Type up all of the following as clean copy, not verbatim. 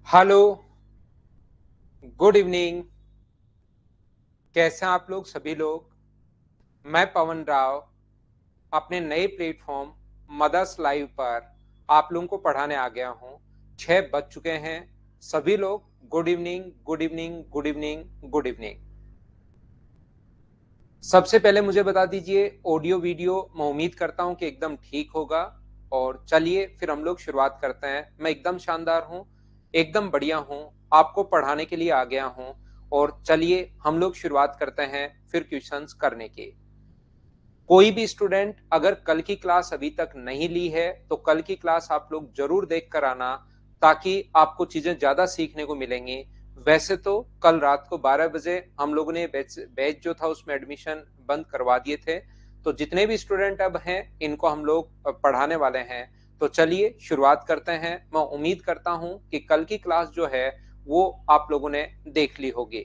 Hello, good evening. कैसे हैं आप लोग सभी लोग? मैं पवन राव अपने नए प्लेटफॉर्म मदर्स लाइव पर आप लोगों को पढ़ाने आ गया हूं। 6 बज चुके हैं। सभी लोग good evening, good evening, good evening, good evening. सबसे पहले मुझे बता दीजिए, ऑडियो वीडियो मैं उम्मीद करता हूं कि एकदम ठीक होगा। और चलिए फिर हम लोग शुरुआत करते हैं। मैं एकदम शानदार हूं, एकदम बढ़िया हूं, आपको पढ़ाने के लिए आ गया हूं। और चलिए हम लोग शुरुआत करते हैं फिर क्वेश्चंस करने की। कोई भी स्टूडेंट अगर कल की क्लास अभी तक नहीं ली है तो कल की क्लास आप लोग जरूर देख कर आना, ताकि आपको चीजें ज्यादा सीखने को मिलेंगी। वैसे तो कल रात को 12 बजे हम लोगों ने बैच जो था उसमें एडमिशन बंद करवा दिए थे। तो जितने भी स्टूडेंट अब हैं इनको हम लोग पढ़ाने वाले हैं। तो चलिए शुरुआत करते हैं। मैं उम्मीद करता हूं कि कल की क्लास जो है वो आप लोगों ने देख ली होगी।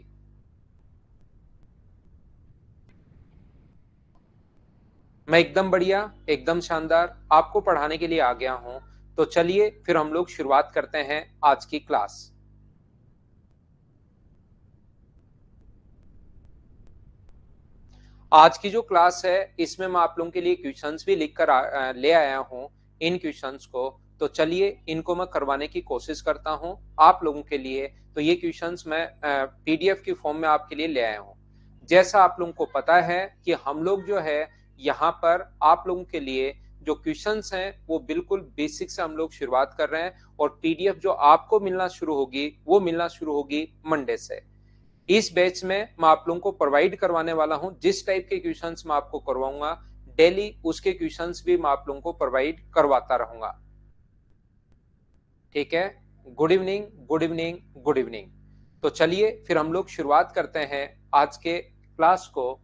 मैं एकदम बढ़िया, एकदम शानदार आपको पढ़ाने के लिए आ गया हूं। तो चलिए फिर हम लोग शुरुआत करते हैं आज की क्लास। आज की जो क्लास है इसमें मैं आप लोगों के लिए क्वेश्चंस भी लिख कर ले आया हूं। इन क्वेश्चंस को तो चलिए इनको मैं करवाने की कोशिश करता हूं आप लोगों के लिए। तो ये क्वेश्चंस मैं पीडीएफ की फॉर्म में आपके लिए ले आया हूं। जैसा आप लोगों को पता है कि हम लोग जो है यहाँ पर आप लोगों के लिए जो क्वेश्चंस हैं वो बिल्कुल बेसिक से हम लोग शुरुआत कर रहे हैं। और पीडीएफ जो आपको मिलना शुरू होगी वो मिलना शुरू होगी मंडे से। इस बैच में मैं आप लोगों को प्रोवाइड करवाने वाला हूं, जिस टाइप के क्वेश्चंस मैं आपको करवाऊंगा डेली उसके क्वेश्चंस भी मैं आप लोगों को प्रोवाइड करवाता रहूंगा। ठीक है। Good evening, good evening, good evening. तो चलिए फिर हम लोग शुरुआत करते हैं आज के क्लास को।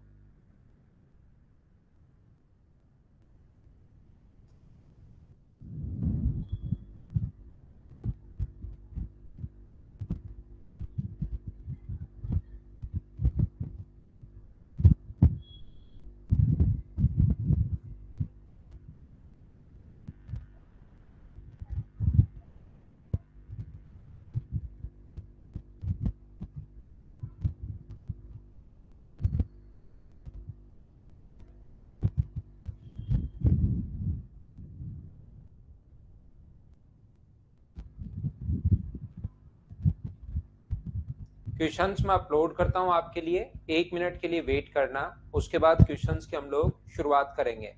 क्वेश्चंस मैं अपलोड करता हूं आपके लिए, 1 मिनट के लिए वेट करना। उसके बाद क्वेश्चंस की हम लोग शुरुआत करेंगे।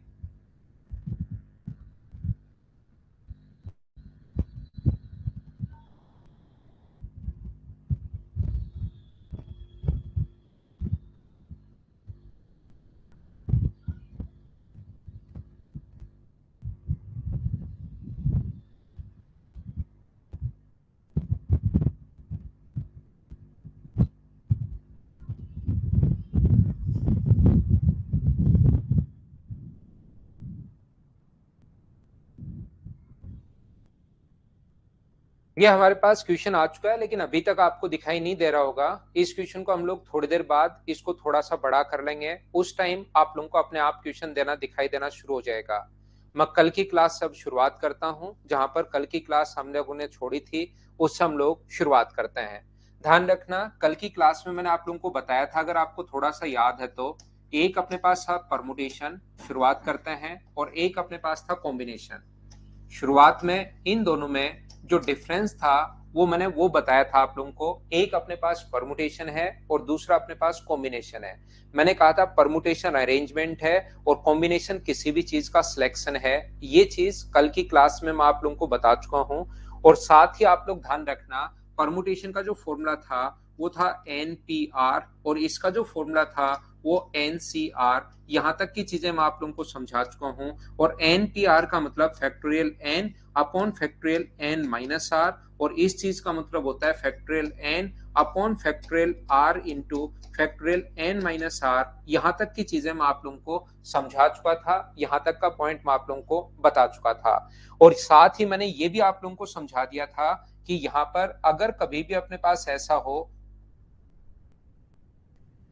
ये हमारे पास क्वेश्चन आ चुका है, लेकिन अभी तक आपको दिखाई नहीं दे रहा होगा। इस क्वेश्चन को हम लोग थोड़ी देर बाद इसको थोड़ा सा बड़ा कर लेंगे। उस टाइम आप लोगों को अपने आप क्वेश्चन देना दिखाई देना शुरू हो जाएगा। मैं कल की क्लास से अब शुरुआत करता हूं, जहां पर कल की क्लास हम लोगों ने छोड़ी थी उससे हम लोग शुरुआत करते हैं। ध्यान रखना, कल की क्लास में मैंने आप लोगों को बताया था, अगर आपको थोड़ा सा याद है तो एक अपने पास था परमुटेशन, शुरुआत करते हैं, और एक अपने पास था कॉम्बिनेशन। शुरुआत में इन दोनों में जो डिफरेंस था वो मैंने वो बताया था आप लोगों को। एक अपने पास परमुटेशन है और दूसरा अपने पास कॉम्बिनेशन है। मैंने कहा था परमुटेशन अरेंजमेंट है और कॉम्बिनेशन किसी भी चीज का सिलेक्शन है। ये चीज कल की क्लास में मैं आप लोगों को बता चुका हूं। और साथ ही आप लोग ध्यान रखना, परमुटेशन का जो फॉर्मूला था वो था NPR, और इसका जो फॉर्मूला था वो NCR। यहां तक की चीजें मैं आप लोगों को समझा चुका हूं। और NPR का मतलब factorial N upon factorial N minus R, और इस चीज का मतलब होता है factorial N upon factorial R into factorial N minus R। यहां तक की चीजें मैं आप लोगों को समझा चुका था, यहां तक का पॉइंट मैं आप लोगों को बता चुका था। और साथ ही मैंने ये भी आप लोगों को समझा दिया था कि यहां पर अगर कभी भी अपने पास ऐसा हो,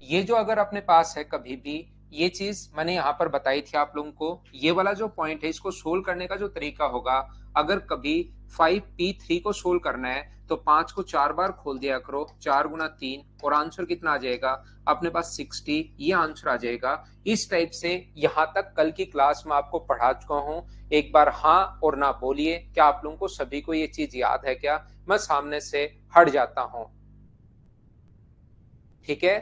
ये जो अगर अपने पास है कभी भी ये चीज मैंने यहाँ पर बताई थी आप लोगों को। ये वाला जो पॉइंट है इसको सोल्व करने का जो तरीका होगा, अगर कभी 5p3 को सोल्व करना है तो 5 को 4 बार खोल दिया करो, 4 गुना 3, और आंसर कितना आ जाएगा अपने पास 60, ये आंसर आ जाएगा। इस टाइप से यहाँ तक कल की क्लास में आपको पढ़ा चुका हूँ। एक बार हाँ और ना बोलिए, क्या आप लोगों को सभी को ये चीज याद है क्या? मैं सामने से हट जाता हूं। ठीक है,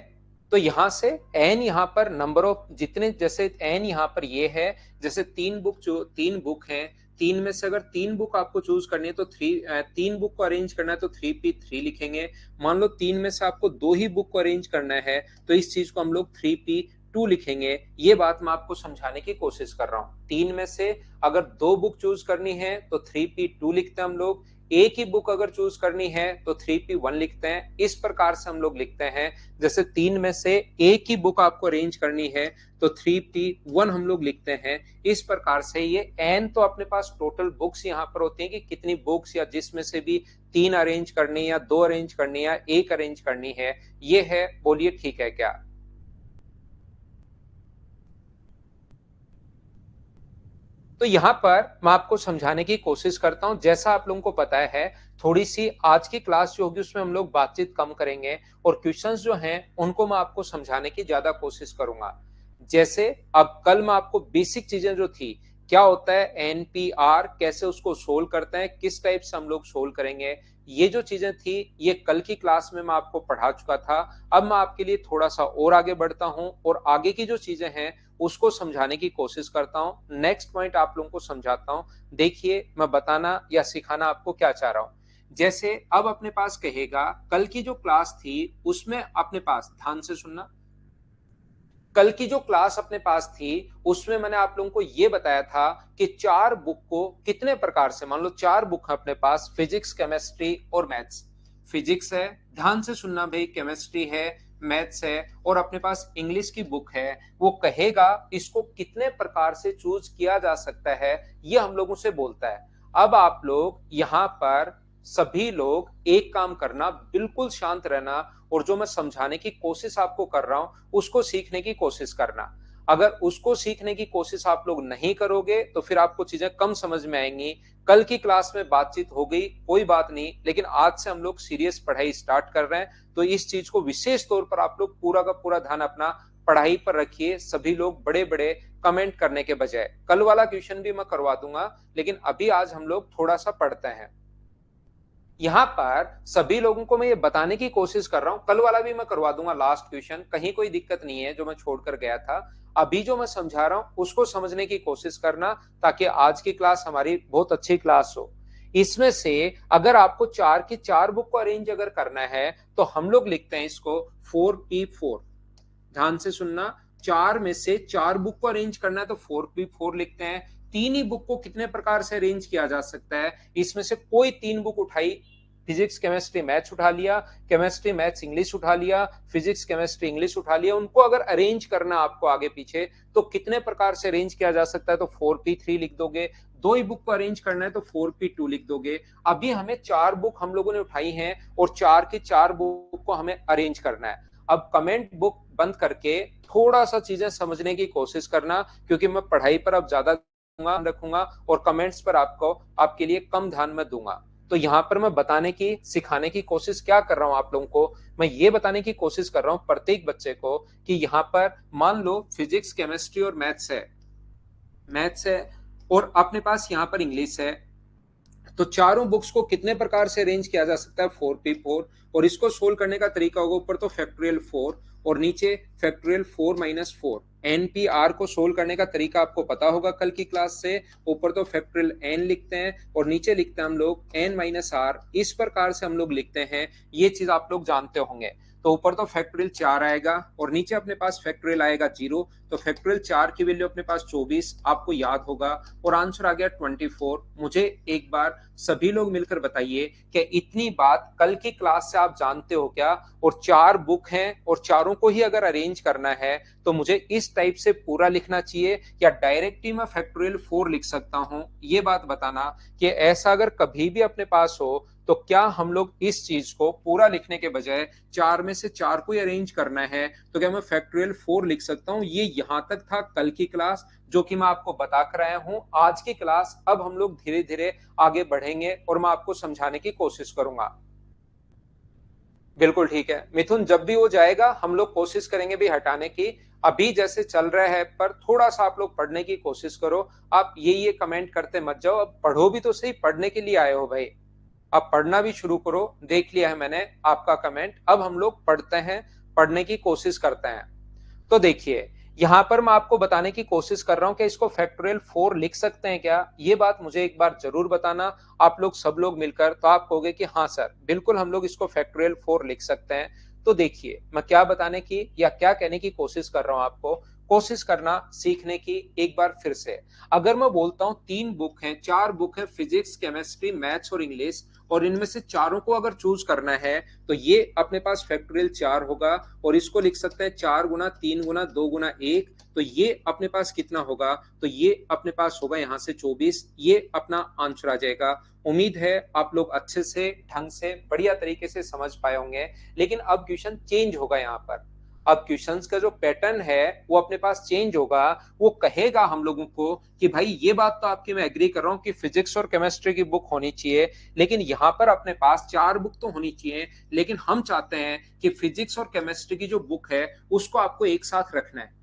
तो यहां से एन यहाँ पर नंबर ऑफ जितने, जैसे एन यहाँ पर ये है, जैसे तीन बुक हैं, तीन में से अगर तीन बुक आपको चूज करनी है तो तीन बुक को अरेंज करना है तो 3p3 लिखेंगे। मान लो तीन में से आपको दो ही बुक को अरेंज करना है तो इस चीज को हम लोग 3p2 लिखेंगे। ये बात मैं आपको समझाने की कोशिश कर रहा हूं। तीन में से अगर दो बुक चूज करनी है तो 3p2 लिखते हैं हम लोग। एक ही बुक अगर चूज करनी है तो 3p1 लिखते हैं। इस प्रकार से हम लोग लिखते हैं। जैसे तीन में से एक ही बुक आपको अरेंज करनी है तो 3p1 हम लोग लिखते हैं। इस प्रकार से ये एन तो अपने पास टोटल बुक्स यहाँ पर होती हैं कि कितनी बुक्स, या जिसमें से भी तीन अरेंज करनी या दो अरेंज करनी या एक अरेंज करनी है, ये है। बोलिए ठीक है क्या? तो यहां पर मैं आपको समझाने की कोशिश करता हूं। जैसा आप लोगों को पता है, थोड़ी सी आज की क्लास जो होगी उसमें हम लोग बातचीत कम करेंगे और क्वेश्चंस जो हैं उनको मैं आपको समझाने की ज्यादा कोशिश करूंगा। जैसे अब कल मैं आपको बेसिक चीजें जो थी, क्या होता है एनपीआर, कैसे उसको सोल्व करते हैं, किस टाइप से हम लोग सोल्व करेंगे, ये जो चीजें थी ये कल की क्लास में मैं आपको पढ़ा चुका था। अब मैं आपके लिए थोड़ा सा और आगे बढ़ता हूं और आगे की जो चीजें हैं उसको समझाने की कोशिश करता हूं। नेक्स्ट पॉइंट आप लोगों को समझाता हूं। देखिए मैं बताना या सिखाना आपको क्या चाह रहा हूं। जैसे अब अपने पास कहेगा, कल की जो क्लास थी उसमें अपने पास, ध्यान से सुनना, कल की जो क्लास अपने पास थी उसमें मैंने आप लोगों को यह बताया था कि चार बुक को कितने प्रकार से, मान लो चार बुक है अपने पास, फिजिक्स, केमिस्ट्री और मैथ्स। फिजिक्स है, ध्यान से सुनना भाई, केमिस्ट्री है, मैथ्स है, और अपने पास इंग्लिश की बुक है। वो कहेगा इसको कितने प्रकार से चूज किया जा सकता है, ये हम लोगों से बोलता है। अब आप लोग यहां पर सभी लोग एक काम करना, बिल्कुल शांत रहना, और जो मैं समझाने की कोशिश आपको कर रहा हूं उसको सीखने की कोशिश करना। अगर उसको सीखने की कोशिश आप लोग नहीं करोगे तो फिर आपको चीजें कम समझ में आएंगी। कल की क्लास में बातचीत हो गई, कोई बात नहीं, लेकिन आज से हम लोग सीरियस पढ़ाई स्टार्ट कर रहे हैं, तो इस चीज को विशेष तौर पर आप लोग पूरा का पूरा ध्यान अपना पढ़ाई पर रखिए। सभी लोग बड़े बड़े कमेंट करने के बजाय, कल वाला क्वेश्चन भी मैं करवा दूंगा, लेकिन अभी आज हम लोग थोड़ा सा पढ़ते हैं। यहां पर सभी लोगों को मैं ये बताने की कोशिश कर रहा हूं, कल वाला भी मैं करवा दूंगा लास्ट क्वेश्चन, कहीं कोई दिक्कत नहीं है जो मैं छोड़कर गया था। अभी जो मैं समझा रहा हूं उसको समझने की कोशिश करना, ताकि आज की क्लास हमारी बहुत अच्छी क्लास हो। इसमें से अगर आपको चार की चार बुक को अरेंज अगर करना है तो हम लोग लिखते हैं इसको 4p4। ध्यान से सुनना, चार में से चार बुक को अरेंज करना है तो 4p4 लिखते हैं। तीन ही बुक को कितने प्रकार से अरेंज किया जा सकता है, इसमें से कोई तीन बुक उठाई, फिजिक्स केमिस्ट्री मैथ्स उठा लिया, केमिस्ट्री मैथ्स इंग्लिश उठा लिया, फिजिक्स केमिस्ट्री इंग्लिश उठा लिया, उनको अगर अरेंज करना आपको आगे पीछे तो कितने प्रकार से अरेंज किया जा सकता है, तो 4p3 लिख दोगे। दो ही बुक को अरेंज करना है तो 4p2 लिख दोगे। अभी हमें चार बुक हम लोगों ने उठाई हैं और चार की चार बुक को हमें अरेंज करना है। अब कमेंट बुक बंद करके थोड़ा सा चीजें समझने की कोशिश करना, क्योंकि मैं पढ़ाई पर अब ज्यादा रखूंगा और कमेंट्स पर आपको, आपके लिए कम ध्यान में दूंगा। तो यहां पर मैं बताने की, सिखाने की कोशिश क्या कर रहा हूं आप लोगों को, मैं ये बताने की कोशिश कर रहा हूं प्रत्येक बच्चे को कि यहां पर मान लो फिजिक्स, केमिस्ट्री और मैथ्स है और अपने पास यहां पर इंग्लिश है, तो चारों बुक्स को कितने प्रकार से अरेंज किया जा सकता है, 4p4। और इसको सोल्व करने का तरीका होगा, ऊपर तो फैक्टोरियल 4 और नीचे फैक्टोरियल 4-4। एनपीआर को सोल्व करने का तरीका आपको पता होगा कल की क्लास से। ऊपर तो फैक्टोरियल एन लिखते हैं और नीचे लिखते हैं हम लोग n-r। इस प्रकार से हम लोग लिखते हैं, ये चीज आप लोग जानते होंगे। तो ऊपर तो फैक्टोरियल 4 आएगा और नीचे अपने पास फैक्टोरियल आएगा 0। तो फैक्टोरियल 4 की वैल्यू अपने पास 24 आपको याद होगा और आंसर आ गया 24। मुझे एक बार सभी लोग मिलकर बताइए कि इतनी बात कल की क्लास से आप जानते हो क्या? और चार बुक हैं और चारों को ही अगर अरेंज करना है तो मुझे इस टाइप से पूरा लिखना चाहिए या डायरेक्ट ही मैं फैक्टोरियल 4 लिख सकता हूं? ये बात बताना कि ऐसा अगर कभी भी अपने पास हो तो क्या हम लोग इस चीज को पूरा लिखने के बजाय 4 में से 4 को अरेंज करना है, तो क्या मैं फैक्टोरियल 4 लिख सकता हूं? ये यहां तक था कल की क्लास, जो कि मैं आपको बता कर आया हूं। आज की क्लास अब हम लोग धीरे धीरे आगे बढ़ेंगे और मैं आपको समझाने की कोशिश करूंगा। बिल्कुल ठीक है मिथुन, जब भी वो जाएगा हम लोग कोशिश करेंगे भी हटाने की। अभी जैसे चल रहा है, पर थोड़ा सा आप लोग पढ़ने की कोशिश करो। आप ये कमेंट करते मत जाओ, अब पढ़ो भी तो सही, पढ़ने के लिए आए हो भाई। अब पढ़ना भी शुरू करो। देख लिया है मैंने आपका कमेंट, अब हम लोग पढ़ते हैं, पढ़ने की कोशिश करते हैं। तो देखिए, यहां पर मैं आपको बताने की कोशिश कर रहा हूं कि इसको फैक्टोरियल 4 लिख सकते हैं क्या, ये बात मुझे एक बार जरूर बताना। आप लोग सब लोग मिलकर, तो आप कहोगे कि हाँ सर बिल्कुल हम लोग इसको फैक्टोरियल 4 लिख सकते हैं। तो देखिए, मैं क्या बताने की या क्या कहने की कोशिश कर रहा हूं आपको, कोशिश करना सीखने की एक बार फिर से। अगर मैं बोलता हूं 3 बुक हैं, 4 बुक है, फिजिक्स, केमिस्ट्री, मैथ्स और इंग्लिश, और इनमें से चारों को अगर चूज करना है, तो ये अपने पास फैक्टोरियल 4 होगा, और इसको लिख सकते हैं 4 गुना 3 गुना 2 गुना 1। तो ये अपने पास कितना होगा, तो ये अपने पास होगा यहां से 24। ये अपना आंसर आ जाएगा। उम्मीद है आप लोग अच्छे से, ढंग से, बढ़िया तरीके से समझ पाए होंगे। लेकिन अब क्वेश्चन चेंज होगा यहाँ पर। अब क्वेश्चंस का जो पैटर्न है वो अपने पास चेंज होगा। वो कहेगा हम लोगों को कि भाई ये बात तो आपकी मैं एग्री कर रहा हूं कि फिजिक्स और केमिस्ट्री की बुक होनी चाहिए, लेकिन यहां पर अपने पास 4 बुक तो होनी चाहिए, लेकिन हम चाहते हैं कि फिजिक्स और केमिस्ट्री की जो बुक है उसको आपको एक साथ रखना है।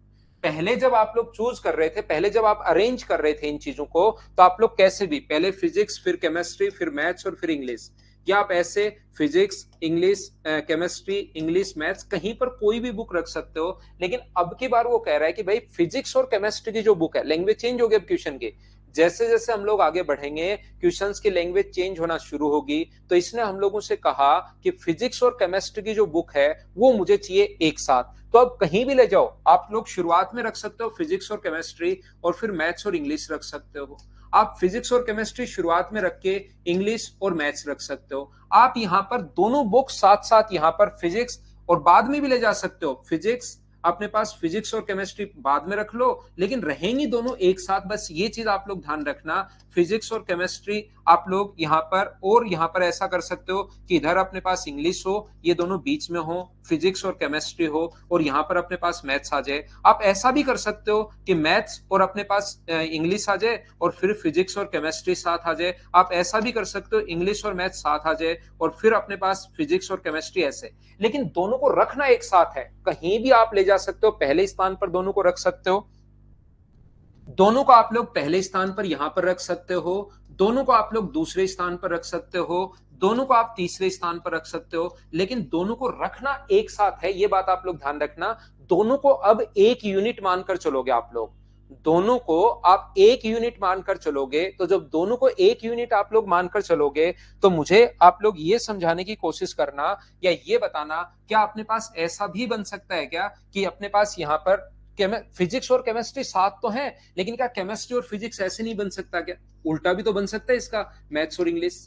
पहले जब आप लोग चूज कर रहे थे, पहले जब आप अरेंज कर रहे थे इन चीजों को, तो आप लोग कैसे भी पहले फिजिक्स, फिर केमिस्ट्री, फिर मैथ्स और फिर इंग्लिश, या आप ऐसे physics, English, chemistry, English, maths, कहीं पर कोई भी बुक रख सकते हो। लेकिन अब की बार वो कह रहा है कि भाई फिजिक्स और केमिस्ट्री की जो बुक है, लैंग्वेज चेंज हो गई अब क्वेश्चन की। जैसे जैसे हम लोग आगे बढ़ेंगे, क्वेश्चंस की लैंग्वेज चेंज होना शुरू होगी। तो इसने हम लोगों से कहा कि फिजिक्स और केमिस्ट्री की जो बुक है वो मुझे चाहिए एक साथ। तो अब कहीं भी ले जाओ, आप लोग शुरुआत में रख सकते हो फिजिक्स और केमिस्ट्री, और फिर मैथ्स और इंग्लिश रख सकते हो। आप फिजिक्स और केमिस्ट्री शुरुआत में रख के इंग्लिश और मैथ्स रख सकते हो। आप यहां पर दोनों बुक साथ साथ यहां पर फिजिक्स, और बाद में भी ले जा सकते हो फिजिक्स, अपने पास फिजिक्स और केमिस्ट्री बाद में रख लो, लेकिन रहेंगी दोनों एक साथ। बस ये चीज आप लोग ध्यान रखना, फिजिक्स और केमिस्ट्री आप लोग यहां पर, और यहां पर ऐसा कर सकते हो कि इधर अपने पास इंग्लिश हो, ये दोनों बीच में हो, फिजिक्स और केमिस्ट्री हो, और यहां पर अपने पास मैथ्स आ जाए। आप ऐसा भी कर सकते हो कि मैथ्स और अपने पास इंग्लिश आ जाए, और फिर फिजिक्स और केमिस्ट्री साथ आ जाए। आप ऐसा भी कर सकते हो इंग्लिश और मैथ्स साथ आ जाए, और फिर अपने पास फिजिक्स और केमिस्ट्री ऐसे। लेकिन दोनों को रखना एक साथ है, कहीं भी आप ले जा सकते हो, पहले स्थान पर दोनों को रख सकते हो, दोनों को आप लोग पहले स्थान पर यहां पर रख सकते हो, दोनों को आप लोग दूसरे स्थान पर रख सकते हो, दोनों को आप तीसरे स्थान पर रख सकते हो, लेकिन दोनों को रखना एक साथ है, ये बात आप लोग ध्यान रखना। दोनों को अब एक यूनिट मानकर चलोगे आप लोग, दोनों को आप एक यूनिट मानकर चलोगे। तो जब दोनों को एक यूनिट आप लोग मानकर चलोगे, तो मुझे आप लोग ये समझाने की कोशिश करना, या ये बताना, क्या अपने पास ऐसा भी बन सकता है क्या कि अपने पास यहां पर फिजिक्स और केमिस्ट्री साथ तो है, लेकिन क्या केमिस्ट्री और फिजिक्स ऐसे नहीं बन सकता क्या? उल्टा भी तो बन सकता है इसका, मैथ्स और इंग्लिश।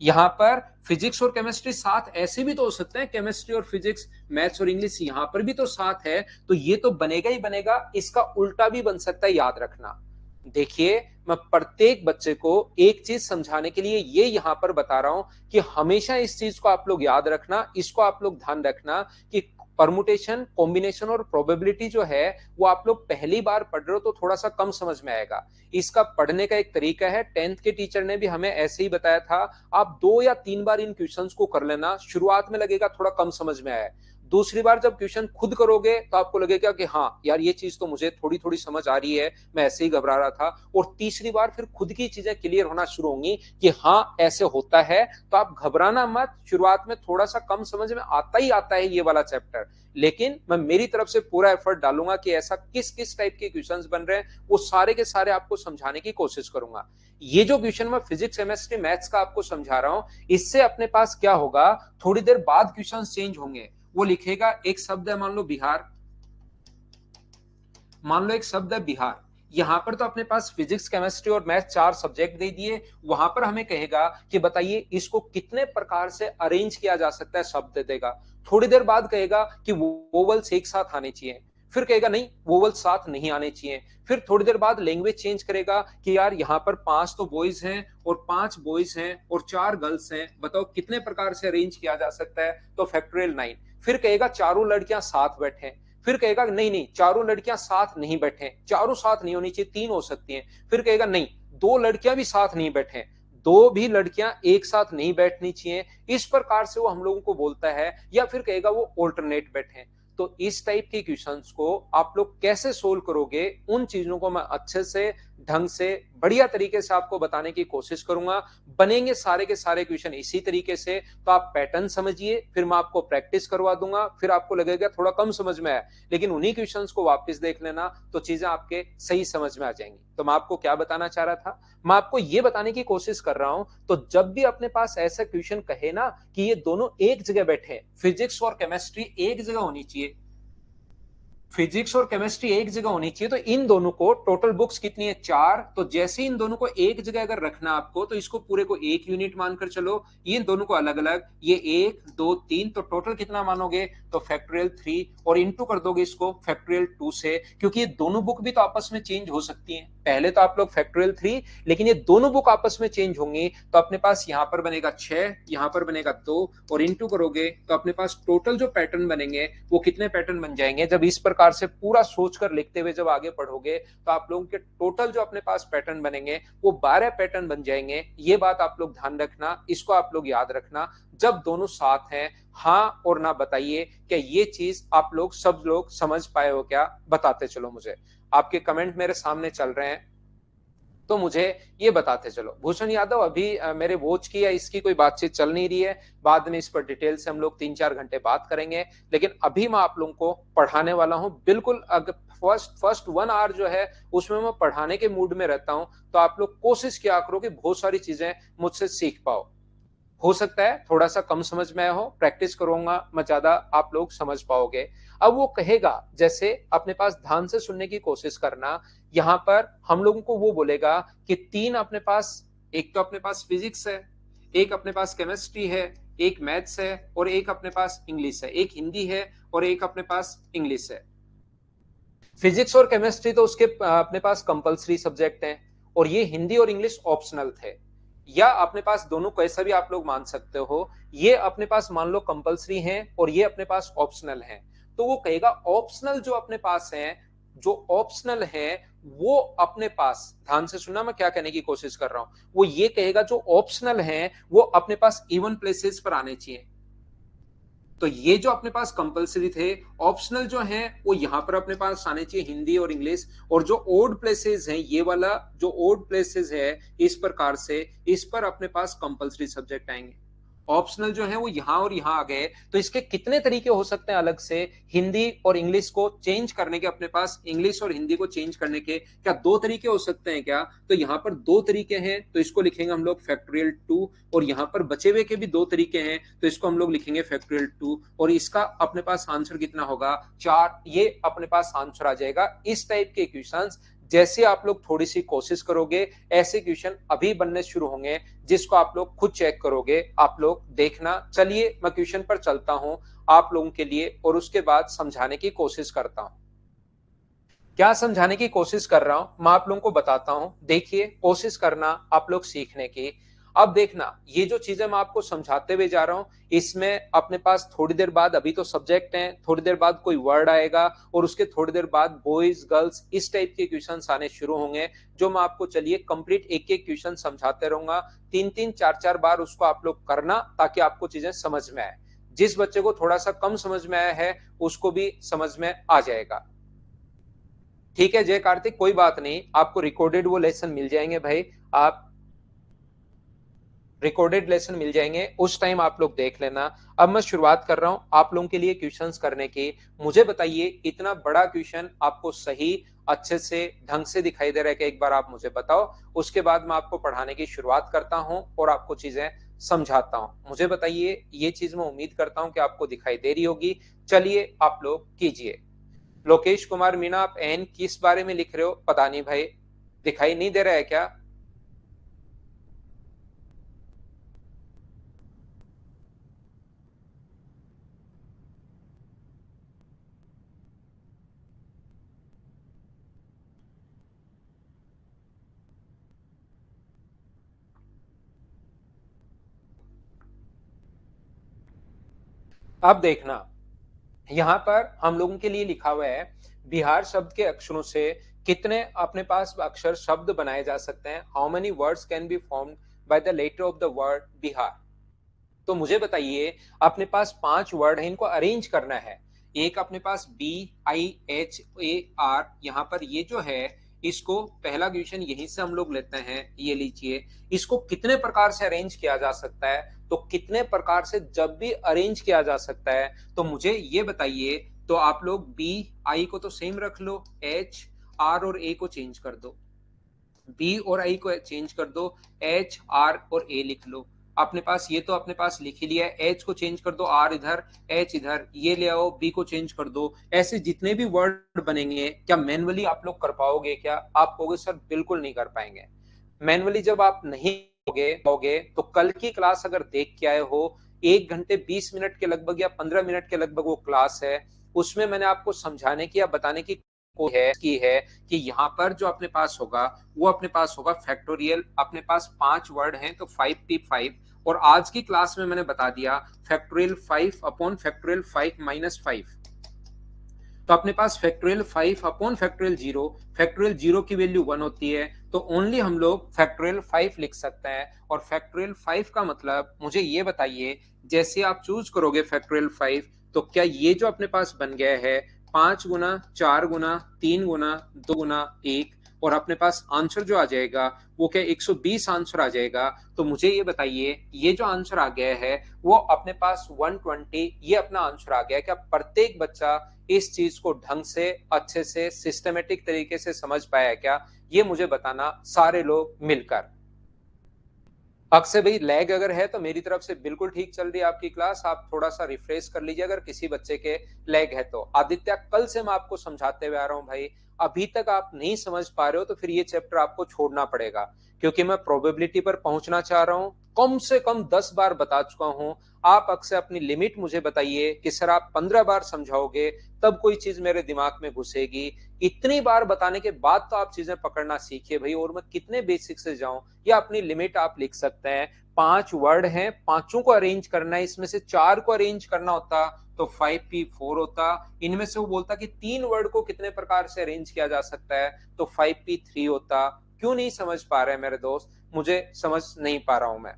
यहां पर फिजिक्स और केमिस्ट्री साथ ऐसे भी तो हो सकते हैं, केमिस्ट्री और फिजिक्स, मैथ्स और इंग्लिश यहां पर भी तो साथ है। तो ये तो बनेगा ही बनेगा, इसका उल्टा भी बन सकता है, याद रखना। देखिए, मैं प्रत्येक बच्चे को एक चीज समझाने के लिए ये यहां पर बता रहा हूं कि हमेशा इस चीज को आप लोग याद रखना, इसको आप लोग ध्यान रखना कि परमुटेशन, कॉम्बिनेशन और प्रोबेबिलिटी जो है वो आप लोग पहली बार पढ़ रहे हो तो थोड़ा सा कम समझ में आएगा। इसका पढ़ने का एक तरीका है, 10th के टीचर ने भी हमें ऐसे ही बताया था। आप 2 या 3 बार इन क्वेश्चंस को कर लेना, शुरुआत में लगेगा थोड़ा कम समझ में आया, दूसरी बार जब क्वेश्चन खुद करोगे तो आपको लगेगा कि हाँ यार ये चीज तो मुझे थोड़ी थोड़ी समझ आ रही है, मैं ऐसे ही घबरा रहा था। और तीसरी बार फिर खुद की चीजें क्लियर होना शुरू होंगी कि हाँ ऐसे होता है। तो आप घबराना मत, शुरुआत में थोड़ा सा कम समझ में आता ही आता है ये वाला चैप्टर, लेकिन मैं मेरी तरफ से पूरा एफर्ट डालूंगा कि ऐसा किस किस टाइप के क्वेश्चंस बन रहे हैं वो सारे के सारे आपको समझाने की कोशिश करूंगा। ये जो क्वेश्चन मैं फिजिक्स, केमिस्ट्री, मैथ्स का आपको समझा रहा हूं, इससे अपने पास क्या होगा, थोड़ी देर बाद क्वेश्चंस चेंज होंगे। वो लिखेगा एक शब्द है, मान लो बिहार, मान लो एक शब्द है बिहार। यहां पर तो अपने पास फिजिक्स, केमिस्ट्री और मैथ 4 सब्जेक्ट दे दिए। वहां पर हमें कहेगा कि बताइए इसको कितने प्रकार से अरेंज किया जा सकता है, शब्द देगा। थोड़ी देर बाद कहेगा कि वोवल्स एक साथ आने चाहिए। फिर कहेगा नहीं वोवल साथ नहीं आने चाहिए। फिर थोड़ी देर बाद लैंग्वेज चेंज करेगा कि यार यहाँ पर 5 तो बॉयज हैं और 5 बॉयज हैं और 4 गर्ल्स हैं, बताओ कितने प्रकार से अरेंज किया जा सकता है, तो फैक्टोरियल 9। फिर कहेगा चारों लड़कियां साथ बैठे। फिर कहेगा नहीं नहीं चारों लड़कियां साथ नहीं बैठे, चारों साथ नहीं होनी चाहिए, 3 हो सकती हैं। फिर कहेगा नहीं 2 लड़कियां भी साथ नहीं बैठे, 2 भी लड़कियां एक साथ नहीं बैठनी चाहिए। इस प्रकार से वो हम लोगों को बोलता है। या फिर कहेगा वो ऑल्टरनेट बैठे। तो इस टाइप के क्वेश्चंस को आप लोग कैसे सोल्व करोगे, उन चीजों को मैं अच्छे से ढंग से बढ़िया तरीके से आपको बताने की कोशिश करूंगा। बनेंगे सारे के सारे क्वेश्चन इसी तरीके से। तो आप पैटर्न समझिए, फिर मैं आपको प्रैक्टिस करवा दूंगा, फिर आपको लगेगा थोड़ा कम समझ में आया, लेकिन उन्हीं क्वेश्चंस को वापस देख लेना तो चीजें आपके सही समझ में आ जाएंगी। तो मैं आपको क्या बताना चाह रहा था, मैं आपको ये बताने की कोशिश कर रहा हूं, तो जब भी अपने पास ऐसा क्वेश्चन कहे ना कि ये दोनों एक जगह बैठे, फिजिक्स और केमिस्ट्री एक जगह होनी चाहिए, फिजिक्स और केमिस्ट्री एक जगह होनी चाहिए, तो इन दोनों को टोटल बुक्स कितनी है 4, तो जैसे इन दोनों को एक जगह अगर रखना आपको, तो इसको पूरे को एक यूनिट मानकर चलो, ये दोनों को अलग अलग, ये 1 2 3, तो टोटल कितना मानोगे, तो फैक्टोरियल 3, और इंटू कर दोगे इसको फैक्टोरियल 2 से, क्योंकि ये दोनों बुक भी तो आपस में चेंज हो सकती हैं। पहले तो आप लोग फैक्टोरियल 3, लेकिन ये दोनों बुक आपस में चेंज होंगी, तो अपने पास यहाँ पर बनेगा 6, यहाँ पर बनेगा 2, और इंटू करोगे तो अपने पास टोटल जो पैटर्न बनेंगे वो कितने पैटर्न बन जाएंगे। जब इस प्रकार से पूरा सोचकर लिखते हुए जब आगे पढ़ोगे, तो आप लोगों के टोटल जो अपने पास पैटर्न बनेंगे वो 12 पैटर्न बन जाएंगे। ये बात आप लोग ध्यान रखना, इसको आप लोग याद रखना। जब दोनों साथ हैं, हाँ और ना बताइए, क्या ये चीज आप लोग सब लोग समझ पाए हो क्या, बताते चलो मुझे। आपके कमेंट मेरे सामने चल रहे हैं, तो मुझे ये बताते चलो। भूषण यादव, अभी मेरे वॉच की या इसकी कोई बातचीत चल नहीं रही है, बाद में इस पर डिटेल से हम लोग 3-4 घंटे बात करेंगे, लेकिन अभी मैं आप लोगों को पढ़ाने वाला हूं बिल्कुल। अगर फर्स्ट 1 आवर जो है उसमें मैं पढ़ाने के मूड में रहता हूं, तो आप लोग कोशिश किया करो कि बहुत सारी चीजें मुझसे सीख पाओ। हो सकता है थोड़ा सा कम समझ में आया हो, प्रैक्टिस करूंगा मैं ज्यादा, आप लोग समझ पाओगे। अब वो कहेगा, जैसे अपने पास ध्यान से सुनने की कोशिश करना, यहां पर हम लोगों को वो बोलेगा कि 3 अपने पास, एक तो अपने पास फिजिक्स है, एक अपने पास केमिस्ट्री है, एक मैथ्स है, और एक अपने पास इंग्लिश है, एक हिंदी है और एक अपने पास इंग्लिश है। फिजिक्स और केमिस्ट्री तो उसके अपने पास कंपलसरी सब्जेक्ट हैं, और ये हिंदी और इंग्लिश ऑप्शनल थे। या अपने पास दोनों को ऐसा भी आप लोग मान सकते हो, ये अपने पास मान लो कंपलसरी हैं और ये अपने पास ऑप्शनल हैं। तो वो कहेगा ऑप्शनल जो अपने पास हैं, जो ऑप्शनल है वो अपने पास, ध्यान से सुनना मैं क्या कहने की कोशिश कर रहा हूं, वो ये कहेगा जो ऑप्शनल है वो अपने पास इवन प्लेसेस पर आने चाहिए। तो ये जो अपने पास कंपलसरी थे, ऑप्शनल जो हैं वो यहां पर अपने पास आने चाहिए, हिंदी और इंग्लिश। और जो ओड प्लेसेस हैं, ये वाला जो ओड प्लेसेस है, इस प्रकार से इस पर अपने पास कंपलसरी सब्जेक्ट आएंगे। ऑप्शनल जो है वो यहां और यहां आ गए, तो इसके कितने तरीके हो सकते हैं अलग से हिंदी और इंग्लिश को चेंज करने के, अपने पास इंग्लिश और हिंदी को चेंज करने के, क्या 2 तरीके हो सकते हैं क्या, तो यहाँ पर 2 तरीके हैं, तो इसको लिखेंगे हम लोग फैक्टोरियल 2। और यहाँ पर बचे हुए के भी 2 तरीके हैं, तो इसको हम लोग लिखेंगे फैक्टोरियल 2। और इसका अपने पास आंसर कितना होगा 4, ये अपने पास आंसर आ जाएगा। इस टाइप के क्वेश्चंस जैसे आप लोग थोड़ी सी कोशिश करोगे, ऐसे क्वेश्चन अभी बनने शुरू होंगे, जिसको आप लोग खुद चेक करोगे, आप लोग देखना। चलिए मैं क्वेश्चन पर चलता हूं आप लोगों के लिए, और उसके बाद समझाने की कोशिश करता हूं। क्या समझाने की कोशिश कर रहा हूं मैं आप लोगों को बताता हूं, देखिए कोशिश करना आप लोग सीखने की। अब देखना, ये जो चीजें मैं आपको समझाते हुए जा रहा हूं, इसमें अपने पास थोड़ी देर बाद, अभी तो सब्जेक्ट है, थोड़ी देर बाद कोई वर्ड आएगा, और उसके थोड़ी देर बाद बॉयज गर्ल्स इस टाइप के क्वेश्चन आने शुरू होंगे, जो मैं आपको चलिए कंप्लीट एक एक क्वेश्चन समझाते रहूंगा। 3-3 4-4 बार उसको आप लोग करना, ताकि आपको चीजें समझ में आए। जिस बच्चे को थोड़ा सा कम समझ में आया है उसको भी समझ में आ जाएगा। ठीक है जय कार्तिक, कोई बात नहीं, आपको रिकॉर्डेड वो लेसन मिल जाएंगे भाई। आप रिकॉर्डेड लेसन मिल जाएंगे, उस टाइम आप लोग देख लेना। अब मैं शुरुआत कर रहा हूं आप लोगों के लिए क्वेश्चंस करने की। मुझे बताइए, इतना बड़ा क्वेश्चन आपको सही अच्छे से ढंग से दिखाई दे रहा है कि, एक बार आप मुझे बताओ, उसके बाद मैं आपको पढ़ाने की शुरुआत करता हूं और आपको चीजें समझाता हूं। मुझे बताइए, ये चीज मैं उम्मीद करता हूं कि आपको दिखाई दे रही होगी। चलिए आप लोग कीजिए। लोकेश कुमार मीणा, आप एन किस बारे में लिख रहे हो, पता नहीं भाई, दिखाई नहीं दे रहा है क्या। अब देखना, यहां पर हम लोगों के लिए लिखा हुआ है बिहार शब्द के अक्षरों से कितने अपने पास अक्षर शब्द बनाए जा सकते हैं, how many words can be formed by the letter of the word Bihar. तो मुझे बताइए, अपने पास 5 वर्ड है, इनको अरेंज करना है। एक अपने पास BIHAR, यहाँ पर ये जो है, इसको पहला क्वेश्चन यहीं से हम लोग लेते हैं। ये लीजिए, इसको कितने प्रकार से अरेंज किया जा सकता है, तो कितने प्रकार से जब भी अरेंज किया जा सकता है, तो मुझे ये बताइए। तो आप लोग BI को तो सेम रख लो, HR और A को चेंज कर दो, बी और आई को चेंज कर दो, HR और A लिख लो। अपने पास ये तो अपने पास लिख ही लिया है, H को चेंज कर दो, R इधर, H इधर, ये ले आओ, B को चेंज कर दो। ऐसे जितने भी वर्ड बनेंगे, क्या मैनुअली आप लोग कर पाओगे? क्या आप कहोगे सर बिल्कुल नहीं कर पाएंगे। मैनुअली जब आप नहीं होगे तो कल की क्लास अगर देख के आए हो, 1 घंटे 20 मिनट के लगभग या 15 मिनट के लगभग वो क्लास है, उसमें मैंने आपको समझाने की या बताने की है कि यहाँ पर जो अपने पास होगा, वो अपने पास होगा फैक्टोरियल। अपने पास 5 वर्ड हैं तो 5p5, और आज की क्लास में मैंने बता दिया फैक्टोरियल 5 अपॉन फैक्टोरियल 5 - 5। तो अपने पास फैक्टोरियल 5 अपॉन फैक्टोरियल 0, फैक्टोरियल 0 की वैल्यू 1 होती है, तो ओनली हम लोग फैक्टोरियल 5 लिख सकते हैं। और फैक्टोरियल 5 का मतलब मुझे ये बताइए, जैसे आप चूज करोगे फैक्टोरियल 5, तो क्या ये जो अपने पास बन गया है 5 गुना 4 गुना 3 गुना 2 गुना 1, और अपने पास आंसर जो आ जाएगा वो क्या 120 आंसर आ जाएगा। तो मुझे ये बताइए, ये जो आंसर आ गया है वो अपने पास 120, ये अपना आंसर आ गया। क्या प्रत्येक बच्चा इस चीज को ढंग से, अच्छे से, सिस्टमेटिक तरीके से समझ पाया क्या? ये मुझे बताना सारे लोग मिलकर। अक्षय भाई, लैग अगर है तो मेरी तरफ से बिल्कुल ठीक चल रही है आपकी क्लास, आप थोड़ा सा रिफ्रेश कर लीजिए अगर किसी बच्चे के लैग है तो। आदित्य, कल से मैं आपको समझाते हुए आ रहा हूं भाई, अभी तक आप नहीं समझ पा रहे हो तो फिर ये चैप्टर आपको छोड़ना पड़ेगा, क्योंकि मैं प्रोबेबिलिटी पर पहुंचना चाह रहा हूं। कम से कम 10 बार बता चुका हूं। आप अक्सर अपनी लिमिट मुझे बताइए कि सर आप 15 बार समझाओगे तब कोई चीज मेरे दिमाग में घुसेगी। इतनी बार बताने के बाद तो आप चीजें पकड़ना सीखिए भाई, और मैं कितने बेसिक से जाऊं, या अपनी लिमिट आप लिख सकते हैं। 5 वर्ड हैं, पांचों को अरेंज करना है, इसमें से 4 को अरेंज करना होता तो 5p4 होता। इनमें से वो बोलता कि 3 वर्ड को कितने प्रकार से अरेंज किया जा सकता है, तो 5p3 होता। क्यों नहीं समझ पा रहे मेरे दोस्त? मुझे समझ नहीं पा रहा हूं मैं।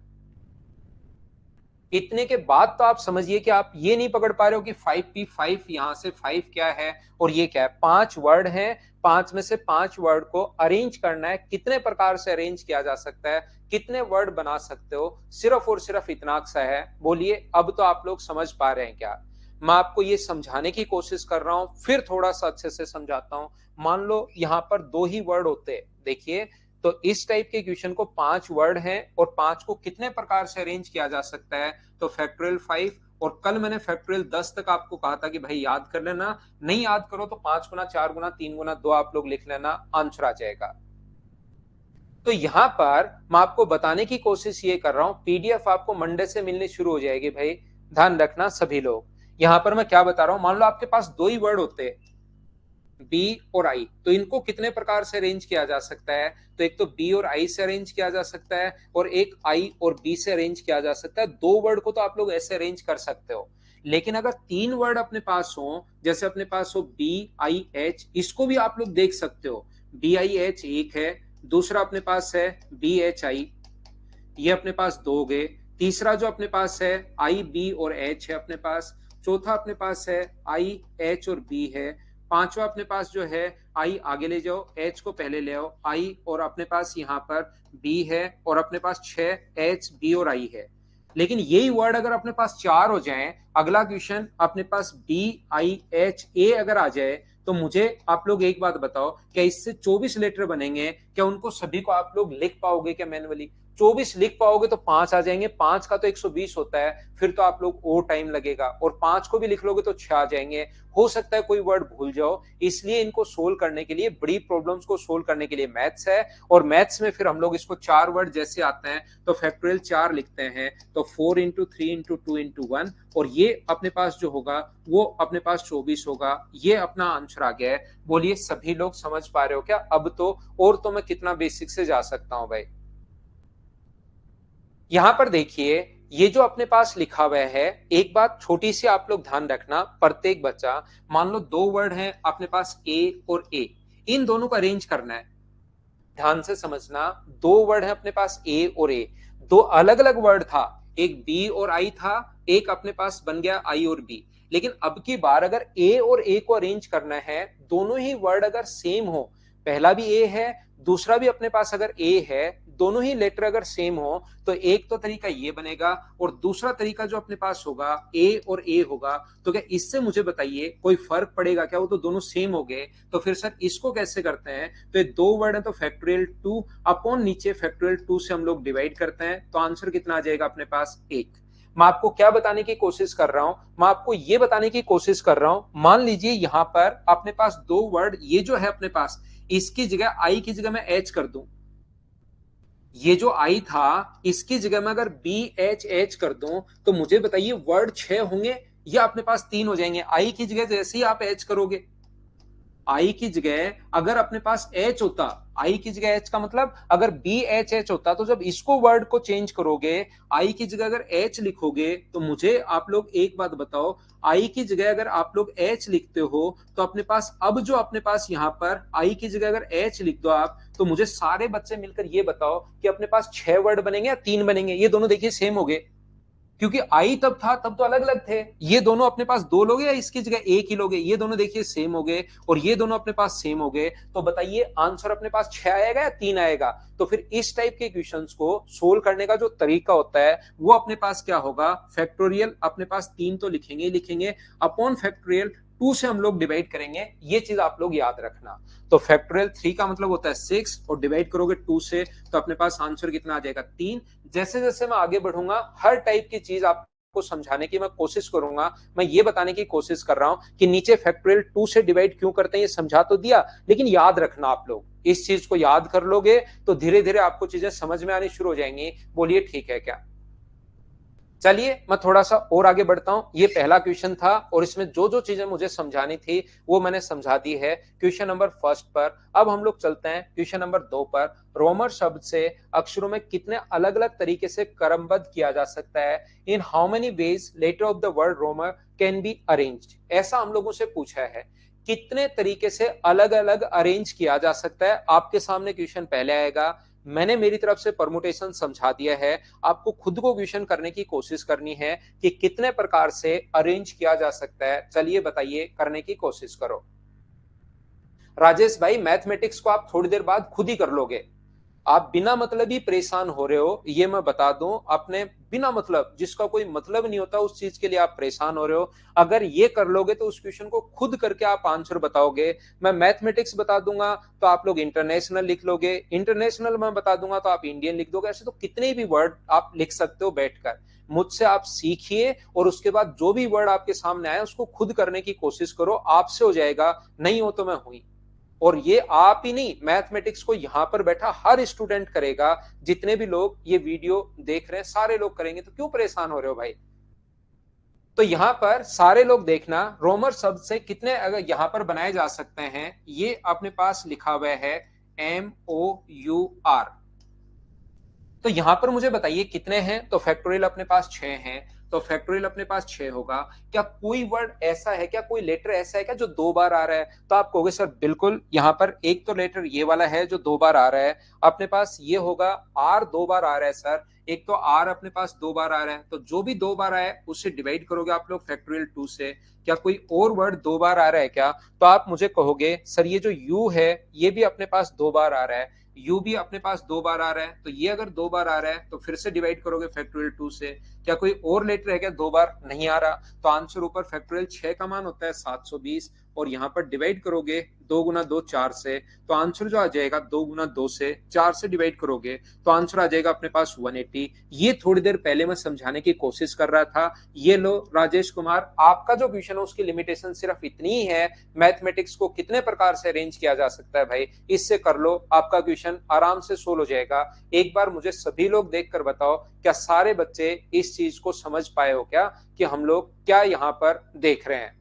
इतने के बाद तो आप समझिए कि आप ये नहीं पकड़ पा रहे हो कि 5p5 यहां से 5 क्या है और ये क्या है। 5 वर्ड है, 5 में से 5 वर्ड को अरेंज करना है, कितने प्रकार से अरेंज किया जा सकता है, कितने वर्ड बना सकते हो, सिर्फ और सिर्फ इतना सा है। बोलिए, अब तो आप लोग समझ पा रहे हैं क्या? मैं आपको ये समझाने की कोशिश कर रहा हूं, फिर थोड़ा सा अच्छे से समझाता हूं। मान लो यहां पर 2 ही वर्ड होते, देखिए, तो इस टाइप के क्वेश्चन को 5 वर्ड हैं और 5 को कितने प्रकार से अरेंज किया जा सकता है, तो फैक्टोरियल 5। और कल मैंने फैक्टोरियल 10 तक आपको कहा था कि भाई याद कर लेना, नहीं याद करो तो 5 गुना 4 गुना 3 गुना 2 आप लोग लिख लेना, आंसर आ जाएगा। तो यहां पर मैं आपको बताने की कोशिश ये कर रहा हूं, पीडीएफ आपको मंडे से मिलनी शुरू हो जाएगी भाई, ध्यान रखना सभी लोग। यहां पर मैं क्या बता रहा हूं, मान लो आपके पास 2 ही वर्ड होते, बी और आई, तो इनको कितने प्रकार से अरेंज किया जा सकता है, तो एक तो बी और आई से अरेंज किया जा सकता है, और एक आई और बी से अरेंज किया जा सकता है। 2 वर्ड को तो आप लोग ऐसे अरेंज कर सकते हो, लेकिन अगर 3 वर्ड अपने पास हो, जैसे अपने पास हो BIH, इसको भी आप लोग देख सकते हो। BIH एक है, दूसरा अपने पास है BHI, ये अपने पास 2 हो गए। तीसरा जो अपने पास है IB और H है अपने पास। चौथा अपने पास है IH और B है। पांचवा अपने पास जो है, I आगे ले जाओ, H को पहले ले आओ, I, और अपने पास यहाँ पर B है, और अपने पास 6 H B और I है। लेकिन यही वर्ड अगर अपने पास 4 हो जाए, अगला क्वेश्चन अपने पास BIHA अगर आ जाए, तो मुझे आप लोग एक बात बताओ, क्या इससे 24 लेटर बनेंगे? क्या उनको सभी को आप लोग लिख पाओगे क्या मैनुअली? 24 लिख पाओगे तो 5 आ जाएंगे, 5 का तो 120 होता है, फिर तो आप लोग और टाइम लगेगा, और 5 को भी लिख लोगे तो 6 आ जाएंगे। हो सकता है कोई वर्ड भूल जाओ, इसलिए इनको सोल्व करने के लिए, बड़ी प्रॉब्लम्स को सोल्व करने के लिए मैथ्स है। और मैथ्स में फिर हम लोग इसको 4 वर्ड जैसे आते हैं तो फैक्टोरियल 4 लिखते हैं, तो 4 इंटू 3 इंटू 2 इंटू 1, और ये अपने पास जो होगा वो अपने पास 24 होगा। ये अपना आंसर आ गया है। बोलिए, सभी लोग समझ पा रहे हो क्या अब तो? और तो मैं कितना बेसिक से जा सकता हूं भाई। यहां पर देखिए, ये जो अपने पास लिखा हुआ है, एक बात छोटी सी आप लोग ध्यान रखना, प्रत्येक बच्चा, मान लो दो वर्ड हैं अपने पास ए और ए, इन दोनों का अरेंज करना है। ध्यान से समझना, दो वर्ड है अपने पास ए और ए, दो अलग अलग वर्ड था, एक बी और आई था, एक अपने पास बन गया आई और बी। लेकिन अब की बार अगर ए और ए को अरेंज करना है, दोनों ही वर्ड अगर सेम हो, पहला भी ए है, दूसरा भी अपने पास अगर ए है, दोनों ही लेटर अगर सेम हो, तो एक तो तरीका ये बनेगा और दूसरा तरीका जो अपने पास होगा ए और ए होगा। तो क्या इससे मुझे बताइए कोई फर्क पड़ेगा क्या? वो तो दोनों सेम हो गए। तो फिर सर इसको कैसे करते हैं? तो ये दो वर्ड है तो फैक्टोरियल 2 अपॉन नीचे फैक्टोरियल 2 से हम लोग डिवाइड करते हैं, तो आंसर कितना आ जाएगा अपने पास? 1। मैं आपको क्या बताने की कोशिश कर रहा हूं? मैं आपको ये बताने की कोशिश कर रहा हूं, मान लीजिए यहां पर अपने पास दो वर्ड, ये जो है अपने पास, इसकी जगह आई की जगह मैं एच कर दूं, ये जो आई था इसकी जगह में अगर बी एच एच कर दूं, तो मुझे बताइए वर्ड 6 होंगे या अपने पास 3 हो जाएंगे? आई की जगह जैसे ही आप एच करोगे, आई की जगह अगर अपने पास एच होता, आई की जगह एच का मतलब अगर बी एच एच होता, तो जब इसको वर्ड को चेंज करोगे, आई की जगह अगर एच लिखोगे, तो मुझे आप लोग एक बात बताओ, आई की जगह अगर आप लोग एच लिखते हो, तो अपने पास अब जो अपने पास यहां पर आई की जगह अगर एच लिख दो आप, तो मुझे सारे बच्चे मिलकर ये बताओ कि अपने पास 6 वर्ड बनेंगे या 3 बनेंगे? ये दोनों देखिए सेम हो गए, क्योंकि आई तब था तब तो अलग अलग थे। ये दोनों अपने पास दो लोगे या इसकी जगह एक ही लोगे? ये दोनों देखिए सेम हो गए और ये दोनों अपने पास सेम हो गए। तो बताइए आंसर अपने पास 6 आएगा या 3 आएगा? तो फिर इस टाइप के क्वेश्चंस को सोल्व करने का जो तरीका होता है वो अपने पास क्या होगा? फैक्टोरियल अपने पास 3 तो लिखेंगे ही लिखेंगे, अपॉन फैक्टोरियल 2 से हम लोग डिवाइड करेंगे। ये चीज आप लोग याद रखना। तो फैक्टोरियल 3 का मतलब होता है 6 और डिवाइड करोगे 2 से, तो अपने पास आंसर कितना आ जाएगा? 3। जैसे जैसे मैं आगे बढ़ूंगा हर टाइप की चीज आपको समझाने की मैं कोशिश करूंगा। मैं ये बताने की कोशिश कर रहा हूं कि नीचे फैक्टोरियल 2 से डिवाइड क्यों करते हैं ये समझा तो दिया, लेकिन याद रखना, आप लोग इस चीज को याद कर लोगे तो धीरे धीरे आपको चीजें समझ में आनी शुरू हो जाएंगी। बोलिए ठीक है क्या? चलिए मैं थोड़ा सा और आगे बढ़ता हूं। ये पहला क्वेश्चन था और इसमें जो जो चीजें मुझे समझानी थी वो मैंने समझा दी है क्वेश्चन नंबर फर्स्ट पर। अब हम लोग चलते हैं क्वेश्चन नंबर 2 पर। रोमर शब्द से अक्षरों में कितने अलग अलग तरीके से क्रमबद्ध किया जा सकता है? In how many ways letter of the word roamer can be arranged? ऐसा हम लोगों से पूछा है, कितने तरीके से अलग अलग अरेंज किया जा सकता है? आपके सामने क्वेश्चन पहले आएगा, मैंने मेरी तरफ से परमुटेशन समझा दिया है, आपको खुद को क्वेश्चन करने की कोशिश करनी है कि कितने प्रकार से अरेंज किया जा सकता है। चलिए बताइए, करने की कोशिश करो। राजेश भाई मैथमेटिक्स को आप थोड़ी देर बाद खुद ही कर लोगे, आप बिना मतलब ही परेशान हो रहे हो, ये मैं बता दूं। अपने बिना मतलब, जिसका कोई मतलब नहीं होता उस चीज के लिए आप परेशान हो रहे हो। अगर ये कर लोगे तो उस क्वेश्चन को खुद करके आप आंसर बताओगे। मैं मैथमेटिक्स बता दूंगा तो आप लोग इंटरनेशनल लिख लोगे, इंटरनेशनल मैं बता दूंगा तो आप इंडियन लिख दोगे। ऐसे तो कितने भी वर्ड आप लिख सकते हो बैठकर। मुझसे आप सीखिए और उसके बाद जो भी वर्ड आपके सामने आए उसको खुद करने की कोशिश करो, आपसे हो जाएगा, नहीं हो तो मैं हुई। और ये आप ही नहीं, मैथमेटिक्स को यहां पर बैठा हर स्टूडेंट करेगा, जितने भी लोग ये वीडियो देख रहे हैं सारे लोग करेंगे, तो क्यों परेशान हो रहे हो भाई? तो यहां पर सारे लोग देखना, रोमर शब्द से कितने अगर यहां पर बनाए जा सकते हैं, ये अपने पास लिखा हुआ है MOUR। तो यहां पर मुझे बताइए कितने हैं? तो फैक्टोरियल अपने पास 6 हैं, तो फैक्टोरियल अपने पास 6 होगा। क्या कोई वर्ड ऐसा है, क्या कोई लेटर ऐसा है क्या जो 2 बार आ रहा है? तो आप कहोगे सर बिल्कुल, यहां पर एक तो लेटर ये वाला है जो 2 बार आ रहा है, अपने पास ये होगा आर 2 बार आ रहा है सर, एक तो आर अपने पास 2 बार आ रहा है, तो जो भी 2 बार आया उससे डिवाइड करोगे आप लोग फैक्टोरियल 2 से। क्या कोई और वर्ड 2 बार आ रहा है क्या? तो आप मुझे कहोगे सर ये जो यू है ये भी अपने पास 2 बार आ रहा है, यू भी अपने पास 2 बार आ रहा है, तो ये अगर 2 बार आ रहा है तो फिर से डिवाइड करोगे फैक्टोरियल 2 से। क्या कोई और लेटर है क्या 2 बार? नहीं आ रहा, तो आंसर ऊपर फैक्टोरियल 6 का मान होता है 720 और यहां पर डिवाइड करोगे 2 गुना 2 4 से, तो आंसर जो आ जाएगा 2 गुना 2 से 4 से डिवाइड करोगे तो आंसर आ जाएगा अपने पास 180। ये थोड़ी देर पहले मैं समझाने की कोशिश कर रहा था। ये लो राजेश कुमार, आपका जो क्वेश्चन है उसकी लिमिटेशन सिर्फ इतनी ही है, मैथमेटिक्स को कितने प्रकार से अरेंज किया जा सकता है भाई, इससे कर लो, आपका क्वेश्चन आराम से सोल्व हो जाएगा। एक बार मुझे सभी लोग देखकर बताओ, क्या सारे बच्चे इस चीज को समझ पाए हो क्या कि हम लोग क्या यहां पर देख रहे हैं?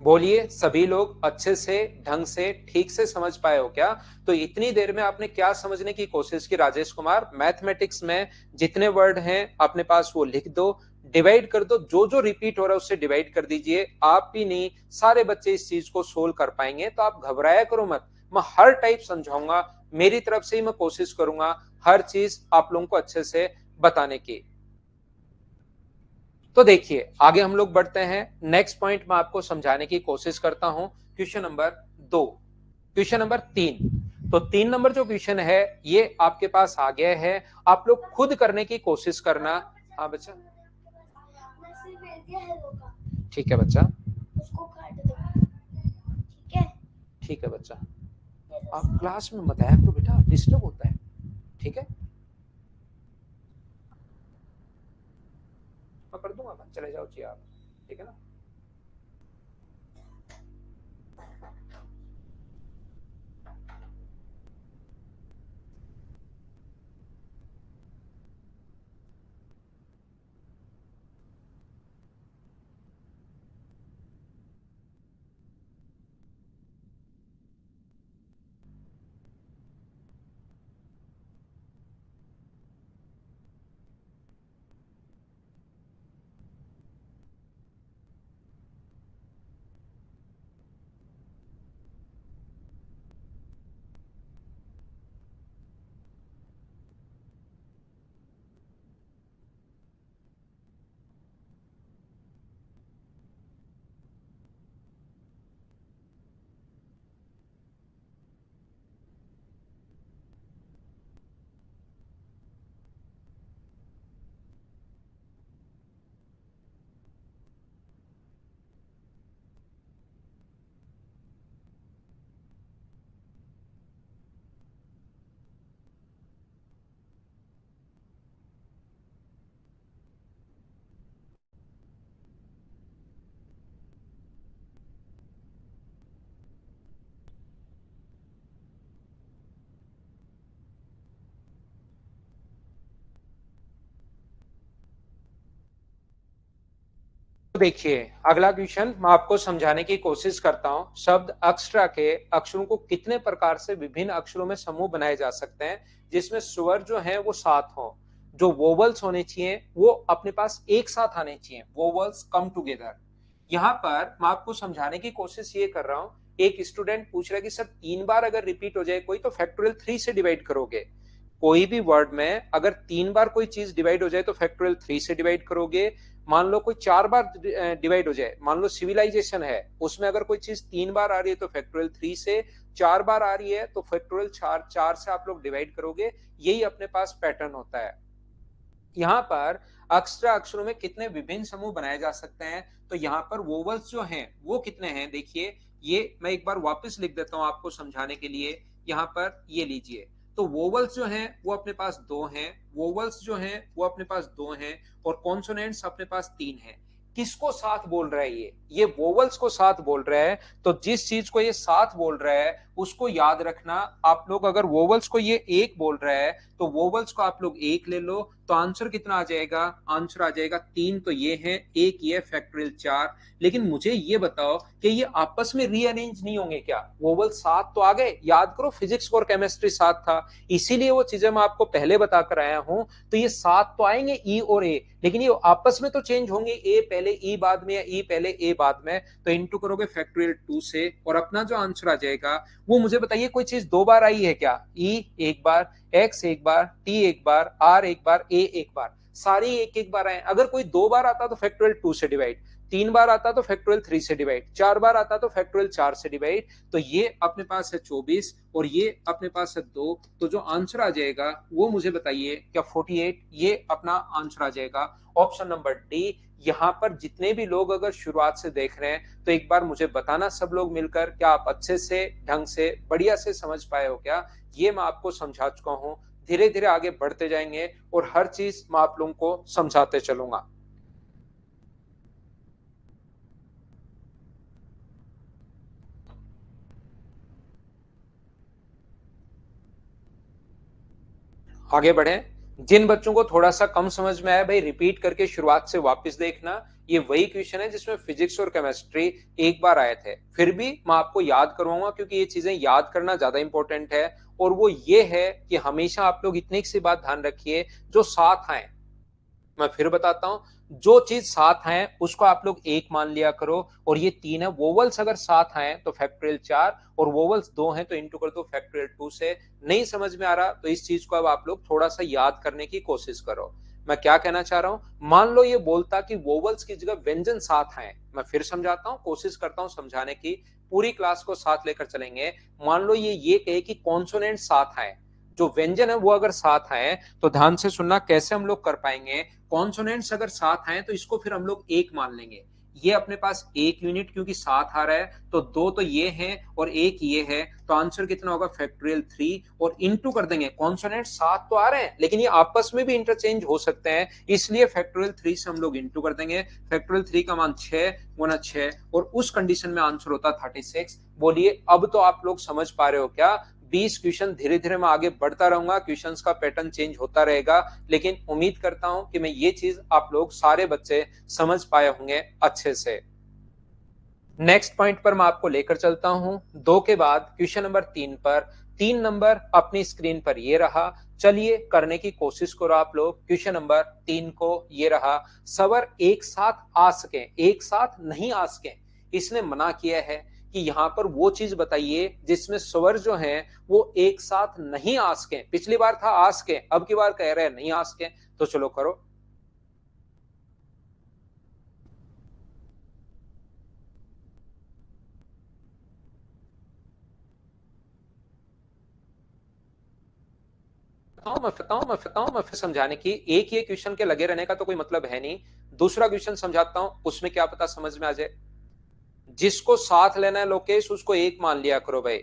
बोलिए, सभी लोग अच्छे से, ढंग से, ठीक से समझ पाए हो क्या? तो इतनी देर में आपने क्या समझने की कोशिश की राजेश कुमार? मैथमेटिक्स में जितने वर्ड हैं अपने पास वो लिख दो, डिवाइड कर दो, जो जो रिपीट हो रहा है उससे डिवाइड कर दीजिए। आप ही नहीं, सारे बच्चे इस चीज को सोल्व कर पाएंगे। तो आप घबराया करो मत, मैं हर टाइप समझाऊंगा, मेरी तरफ से ही मैं कोशिश करूंगा हर चीज आप लोगों को अच्छे से बताने की। तो देखिए, आगे हम लोग बढ़ते हैं। नेक्स्ट पॉइंट मैं आपको समझाने की कोशिश करता हूं। Question number 2, question number 3। तो 3 नंबर जो क्वेश्चन है ये आपके पास आ गया है, आप लोग खुद करने की कोशिश करना। हाँ बच्चा, ठीक है बच्चा, उसको काट दो। ठीक है, ठीक है बच्चा, आप क्लास में मत आया करो बेटा, डिस्टर्ब होता है। ठीक है, मैं कर दूंगा, मैं चले जाओ जी आप, ठीक है ना। तो देखिए, अगला क्वेश्चन मैं आपको समझाने की कोशिश करता हूं। शब्द अक्षरा के अक्षरों को कितने प्रकार से विभिन्न अक्षरों में समूह बनाए जा सकते हैं जिसमें स्वर जो है वो साथ हो। जो वोवल्स होने चाहिए वो अपने पास एक साथ आने चाहिए, वोवल्स कम टुगेदर। यहाँ पर मैं आपको समझाने की कोशिश ये कर रहा हूँ। एक स्टूडेंट पूछ रहा है कि सर 3 बार अगर रिपीट हो जाए कोई तो फैक्टोरियल 3 से डिवाइड करोगे। कोई भी वर्ड में अगर 3 बार कोई चीज डिवाइड हो जाए तो फैक्टोरियल 3 से डिवाइड करोगे। मान लो कोई 4 बार डिवाइड हो जाए, मान लो सिविलाइजेशन है, उसमें अगर कोई चीज 3 बार आ रही है तो फैक्टोरियल 3 से, 4 बार आ रही है तो फैक्टोरियल 4 4 से आप लोग डिवाइड करोगे। यही अपने पास पैटर्न होता है। यहाँ पर अक्षरा अक्षरों में कितने विभिन्न समूह बनाए जा सकते हैं। तो यहाँ पर वोवल्स जो हैं वो कितने हैं, देखिए, ये मैं एक बार वापस लिख देता हूं आपको समझाने के लिए। यहाँ पर ये लीजिए, तो वोवल्स जो हैं वो अपने पास 2 हैं, वोवल्स जो हैं वो अपने पास 2 हैं, और कॉन्सोनेंट्स अपने पास 3 हैं। किसको साथ बोल रहा है ये वोवल्स को साथ बोल रहा है। तो जिस चीज को ये साथ बोल रहा है उसको याद रखना। आप लोग अगर वोवल्स को ये एक बोल रहा है तो वोवल्स को आप लोग एक ले लो, तो आंसर कितना आ जाएगा? आंसर आ जाएगा 3। तो ये है एक, ये फैक्टोरियल 4। लेकिन मुझे ये बताओ कि ये आपस में रीअरेंज नहीं होंगे क्या? वोवल साथ तो आ गए, याद करो फिजिक्स और केमिस्ट्री साथ था, इसीलिए वो चीजें मैं आपको पहले बताकर आया हूं। तो ये साथ तो आएंगे ई और ए, लेकिन ये आपस में तो चेंज होंगे, ए पहले ई बाद में या ई पहले ए बाद में। तो इंटू करोगे फैक्टोरियल 2 से, और अपना जो आंसर आ जाएगा वो मुझे बताइए कोई चीज 2 बार आई है क्या? ई एक बार, एक्स एक बार, टी एक बार, आर एक बार, ए एक बार, सारी एक एक बार आए। अगर कोई 2 बार आता तो फैक्टोरियल 2 से डिवाइड, 3 बार आता तो फैक्टोरियल 3 से डिवाइड, 4 बार आता तो फैक्टोरियल 4 से डिवाइड। तो ये अपने पास है 24 और ये अपने पास है 2। तो जो आंसर आ जाएगा वो मुझे बताइए, क्या 48? ये अपना आंसर आ जाएगा ऑप्शन नंबर डी। यहाँ पर जितने भी लोग अगर शुरुआत से देख रहे हैं तो एक बार मुझे बताना सब लोग मिलकर, क्या आप अच्छे से, ढंग से, बढ़िया से समझ पाए हो क्या? ये मैं आपको समझा चुका हूं। धीरे धीरे आगे बढ़ते जाएंगे और हर चीज मैं आप लोगों को समझाते चलूंगा। आगे बढ़े। जिन बच्चों को थोड़ा सा कम समझ में आया भाई, रिपीट करके शुरुआत से वापस देखना। ये वही क्वेश्चन है जिसमें फिजिक्स और केमिस्ट्री एक बार आए थे, फिर भी मैं आपको याद करवाऊंगा क्योंकि ये चीजें याद करना ज्यादा इंपॉर्टेंट है। और वो ये है कि हमेशा आप लोग इतनी सी बात ध्यान रखिए, जो साथ आए, मैं फिर बताता हूं, जो चीज साथ है उसको आप लोग एक मान लिया करो। और ये तीन है, वोवल्स अगर साथ आए तो फैक्टोरियल 4, और वोवल्स दो हैं तो इंटू कर दो फैक्टोरियल 2 से। नहीं समझ में आ रहा तो इस चीज को अब आप लोग थोड़ा सा याद करने की कोशिश करो। मैं क्या कहना चाह रहा हूं, मान लो ये बोलता कि वोवल्स की जगह व्यंजन साथ आए। मैं फिर समझाता हूं, कोशिश करता हूं समझाने की, पूरी क्लास को साथ लेकर चलेंगे। मान लो ये कहे कि कॉन्सोनेंट साथ आए, जो व्यंजन है वो अगर साथ आए, तो ध्यान से सुनना कैसे हम लोग कर पाएंगे। कॉन्सोनेंट्स अगर साथ आए तो इसको फिर हम लोग एक मान लेंगे। ये अपने पास एक यूनिट क्योंकि साथ आ रहा है, तो दो तो ये है और एक ये है, तो आंसर कितना होगा फैक्टोरियल 3। और इंटू कर देंगे, कॉन्सोनेंट साथ तो आ रहे हैं लेकिन ये आपस में भी इंटरचेंज हो सकते हैं, इसलिए फैक्टोरियल 3 से हम लोग इंटू कर देंगे। फैक्टोरियल 3 का मान 6 गुना 6, और उस कंडीशन में आंसर होता 36। बोलिए अब तो आप लोग समझ पा रहे हो क्या। 20 क्वेश्चन धीरे धीरे मैं आगे बढ़ता रहूंगा, क्वेश्चंस का पैटर्न चेंज होता रहेगा, लेकिन उम्मीद करता हूं कि मैं ये चीज आप लोग सारे बच्चे समझ पाए होंगे अच्छे से। नेक्स्ट पॉइंट पर मैं आपको लेकर चलता हूं, 2 के बाद क्वेश्चन नंबर 3 पर। 3 नंबर अपनी स्क्रीन पर ये रहा, चलिए करने की कोशिश करो आप लोग। क्वेश्चन नंबर 3 को ये रहा, सवर एक साथ आ सके, एक साथ नहीं आ सके। इसने मना किया है कि यहां पर वो चीज बताइए जिसमें स्वर जो है वो एक साथ नहीं आ सके। पिछली बार था आ सके, अब की बार कह रहे हैं नहीं आ सके। तो चलो करो। मैं फिर समझाने की, एक ये क्वेश्चन के लगे रहने का तो कोई मतलब है नहीं। दूसरा क्वेश्चन समझाता हूं, उसमें क्या पता समझ में आ जाए। जिसको साथ लेना है लोकेश, उसको एक मान लिया करो भाई।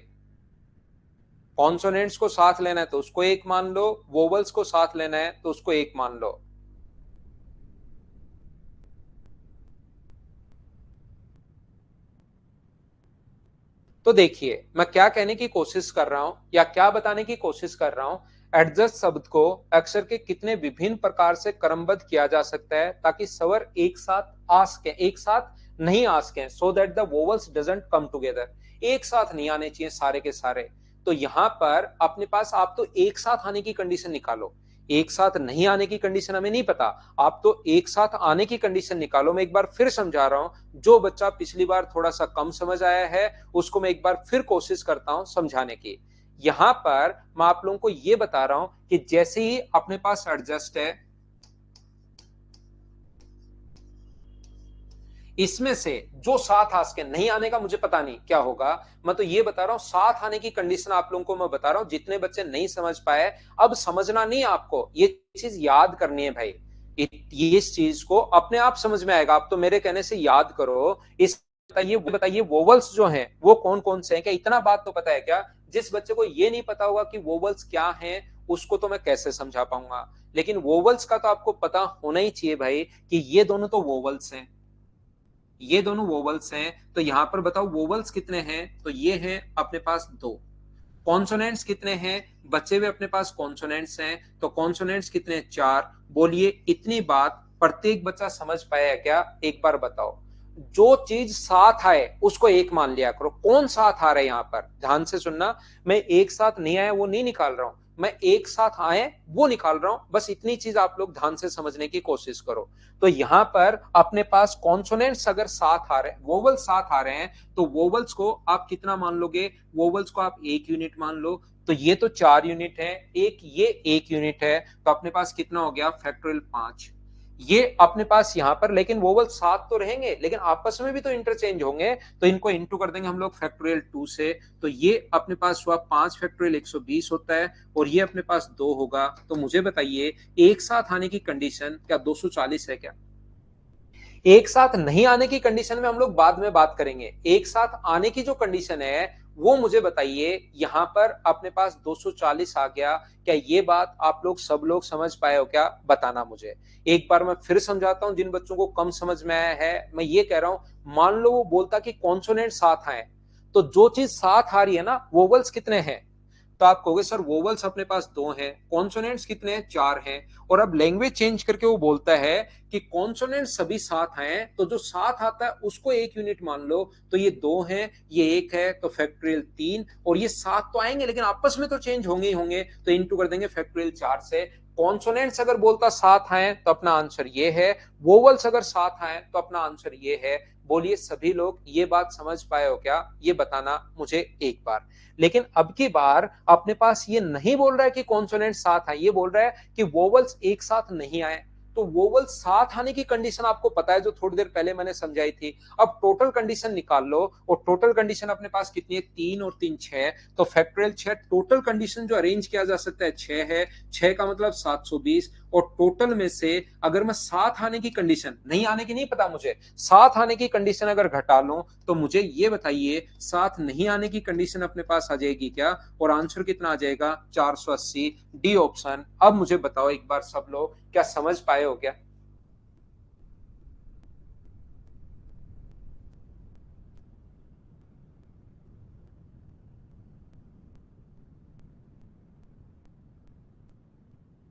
कॉन्सोनेंट्स को साथ लेना है तो उसको एक मान लो, वोवल्स को साथ लेना है तो उसको एक मान लो। तो देखिए मैं क्या कहने की कोशिश कर रहा हूं या क्या बताने की कोशिश कर रहा हूं। एडजस्ट शब्द को अक्षर के कितने विभिन्न प्रकार से क्रमबद्ध किया जा सकता है ताकि स्वर एक साथ आ सके, एक साथ नहीं आ सके, so that the vowels doesn't come together. एक साथ नहीं आने चाहिए सारे के सारे। तो यहां पर अपने पास आप तो एक साथ आने की कंडीशन निकालो, एक साथ नहीं आने की कंडीशन हमें नहीं पता। आप तो एक साथ आने की कंडीशन निकालो। मैं एक बार फिर समझा रहा हूं, जो बच्चा पिछली बार थोड़ा सा कम समझ आया है उसको मैं एक बार फिर कोशिश करता हूं समझाने की। यहां पर मैं आप लोगों को यह बता रहा हूं कि जैसे ही अपने पास एडजस्ट है, इसमें से जो साथ आ सके, नहीं आने का मुझे पता नहीं क्या होगा। मैं तो ये बता रहा हूं साथ आने की कंडीशन आप लोगों को मैं बता रहा हूं। जितने बच्चे नहीं समझ पाए, अब समझना नहीं, आपको ये चीज याद करनी है भाई। इस चीज को अपने आप समझ में आएगा, आप तो मेरे कहने से याद करो। इस बताइए बताइए वोवल्स जो हैं वो कौन कौन से हैं, क्या इतना बात तो पता है क्या। जिस बच्चे को ये नहीं पता होगा कि वोवल्स क्या हैं, उसको तो मैं कैसे समझा पाऊंगा। लेकिन वोवल्स का तो आपको पता होना ही चाहिए भाई कि ये दोनों तो वोवल्स हैं, ये दोनों वोवल्स हैं। तो यहां पर बताओ वोवल्स कितने हैं, तो ये हैं अपने पास दो। कॉन्सोनेंट्स कितने हैं, बचे हुए अपने पास कॉन्सोनेंट्स हैं, तो कॉन्सोनेंट्स कितने, चार। बोलिए इतनी बात प्रत्येक बच्चा समझ पाया है क्या, एक बार बताओ। जो चीज साथ आए उसको एक मान लिया करो। कौन साथ आ रहा है यहां पर, ध्यान से सुनना। मैं एक साथ नहीं आया वो नहीं निकाल रहा हूं, मैं एक साथ आए वो निकाल रहा हूं। बस इतनी चीज आप लोग ध्यान से समझने की कोशिश करो। तो यहां पर अपने पास कॉन्सोनेंट्स अगर साथ आ रहे हैं, वोवल साथ आ रहे हैं, तो वोवल्स को आप कितना मान लोगे, वोवल्स को आप एक यूनिट मान लो। तो ये तो 4 यूनिट है, एक ये 1 यूनिट है, तो अपने पास कितना हो गया फैक्टोरियल 5। ये अपने पास यहां पर, लेकिन वोवल साथ तो रहेंगे लेकिन आपस में भी तो इंटरचेंज होंगे, तो इनको इंटू कर देंगे हम लोग फैक्टोरियल 2 से। तो ये अपने पास हुआ 5 फैक्टोरियल 120 होता है, और ये अपने पास 2 होगा। तो मुझे बताइए एक साथ आने की कंडीशन क्या 240 है क्या। एक साथ नहीं आने की कंडीशन में हम लोग बाद में बात करेंगे, एक साथ आने की जो कंडीशन है वो मुझे बताइए। यहां पर अपने पास 240 आ गया, क्या ये बात आप लोग सब लोग समझ पाए हो क्या, बताना मुझे। एक बार मैं फिर समझाता हूं, जिन बच्चों को कम समझ में आया है मैं ये कह रहा हूं। मान लो वो बोलता कि कॉन्सोनेंट साथ आए, तो जो चीज साथ आ रही है ना, वोवल्स कितने हैं, तो आप कहोगे सर वोवल्स अपने पास 2 हैं, कॉन्सोनेंट्स कितने हैं, 4 हैं। और अब लैंग्वेज चेंज करके वो बोलता है कि कॉन्सोनेंट सभी 7 हैं, तो जो 7 आता है उसको 1 यूनिट मान लो। तो ये 2 हैं, ये 1 है, तो फैक्टोरियल 3, और ये 7 तो आएंगे लेकिन आपस में तो चेंज होंगे ही होंगे, तो इनटू कर देंगे फैक्टोरियल 4 से। कॉन्सोनेंट्स अगर बोलता 7 आए तो अपना आंसर ये है, वोवल्स अगर 7 आए तो अपना आंसर ये है। बोलिए सभी लोग ये बात समझ पाए हो क्या, ये बताना मुझे एक बार। लेकिन अब की बार अपने पास ये नहीं बोल रहा है कि कॉन्सोनेंट साथ आए, ये बोल रहा है कि वोवल्स एक साथ नहीं आए। तो वोवल साथ आने की कंडीशन आपको पता है, जो थोड़ी देर पहले मैंने समझाई थी। अब टोटल कंडीशन निकाल लो, और टोटल कंडीशन अपने पास कितनी है, 3 और 3 6, तो फैक्टोरियल 6। टोटल कंडीशन जो अरेंज किया जा सकता है 6 है, 6 का मतलब 720। और टोटल में से अगर मैं 7 आने की कंडीशन, नहीं आने की नहीं पता मुझे, 7 आने की कंडीशन अगर घटा लूं तो मुझे ये बताइए 7 नहीं आने की कंडीशन अपने पास आ जाएगी क्या, और आंसर कितना आ जाएगा, 480, डी ऑप्शन। अब मुझे बताओ एक बार सब लोग, क्या समझ पाए हो क्या?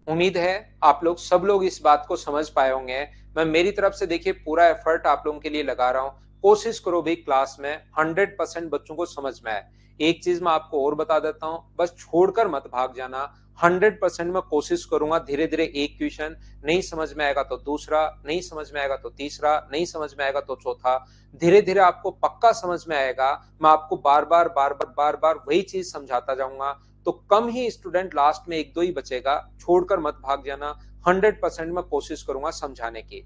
उम्मीद है आप लोग सब लोग इस बात को समझ पाए होंगे। मैं मेरी तरफ से देखिए पूरा एफर्ट आप लोगों के लिए लगा रहा हूं। कोशिश करो भी क्लास में 100% बच्चों को समझ में आए। एक चीज मैं आपको और बता देता हूं, बस छोड़कर मत भाग जाना। 100% मैं कोशिश करूंगा, धीरे धीरे एक क्वेश्चन नहीं समझ में आएगा तो दूसरा, नहीं समझ में आएगा तो तीसरा, नहीं समझ में आएगा तो चौथा, धीरे धीरे आपको पक्का समझ में आएगा। मैं आपको बार बार बार बार बार बार वही चीज समझाता जाऊंगा। तो कम ही स्टूडेंट, लास्ट में एक दो ही बचेगा, छोड़कर मत भाग जाना। 100% मैं कोशिश करूंगा समझाने की।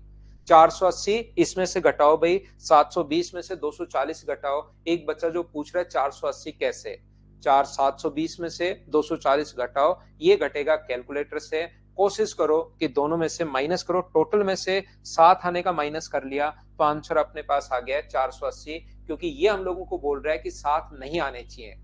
480 इसमें से घटाओ भाई, 720 में से 240 घटाओ। एक बच्चा जो पूछ रहा है 480 कैसे, 720 में से 240 घटाओ, ये घटेगा कैलकुलेटर से। कोशिश करो कि दोनों में से माइनस करो, टोटल में से 7 आने का माइनस कर लिया तो आंसर अपने पास आ गया है 480, क्योंकि ये हम लोगों को बोल रहा है कि 7 नहीं आने चाहिए।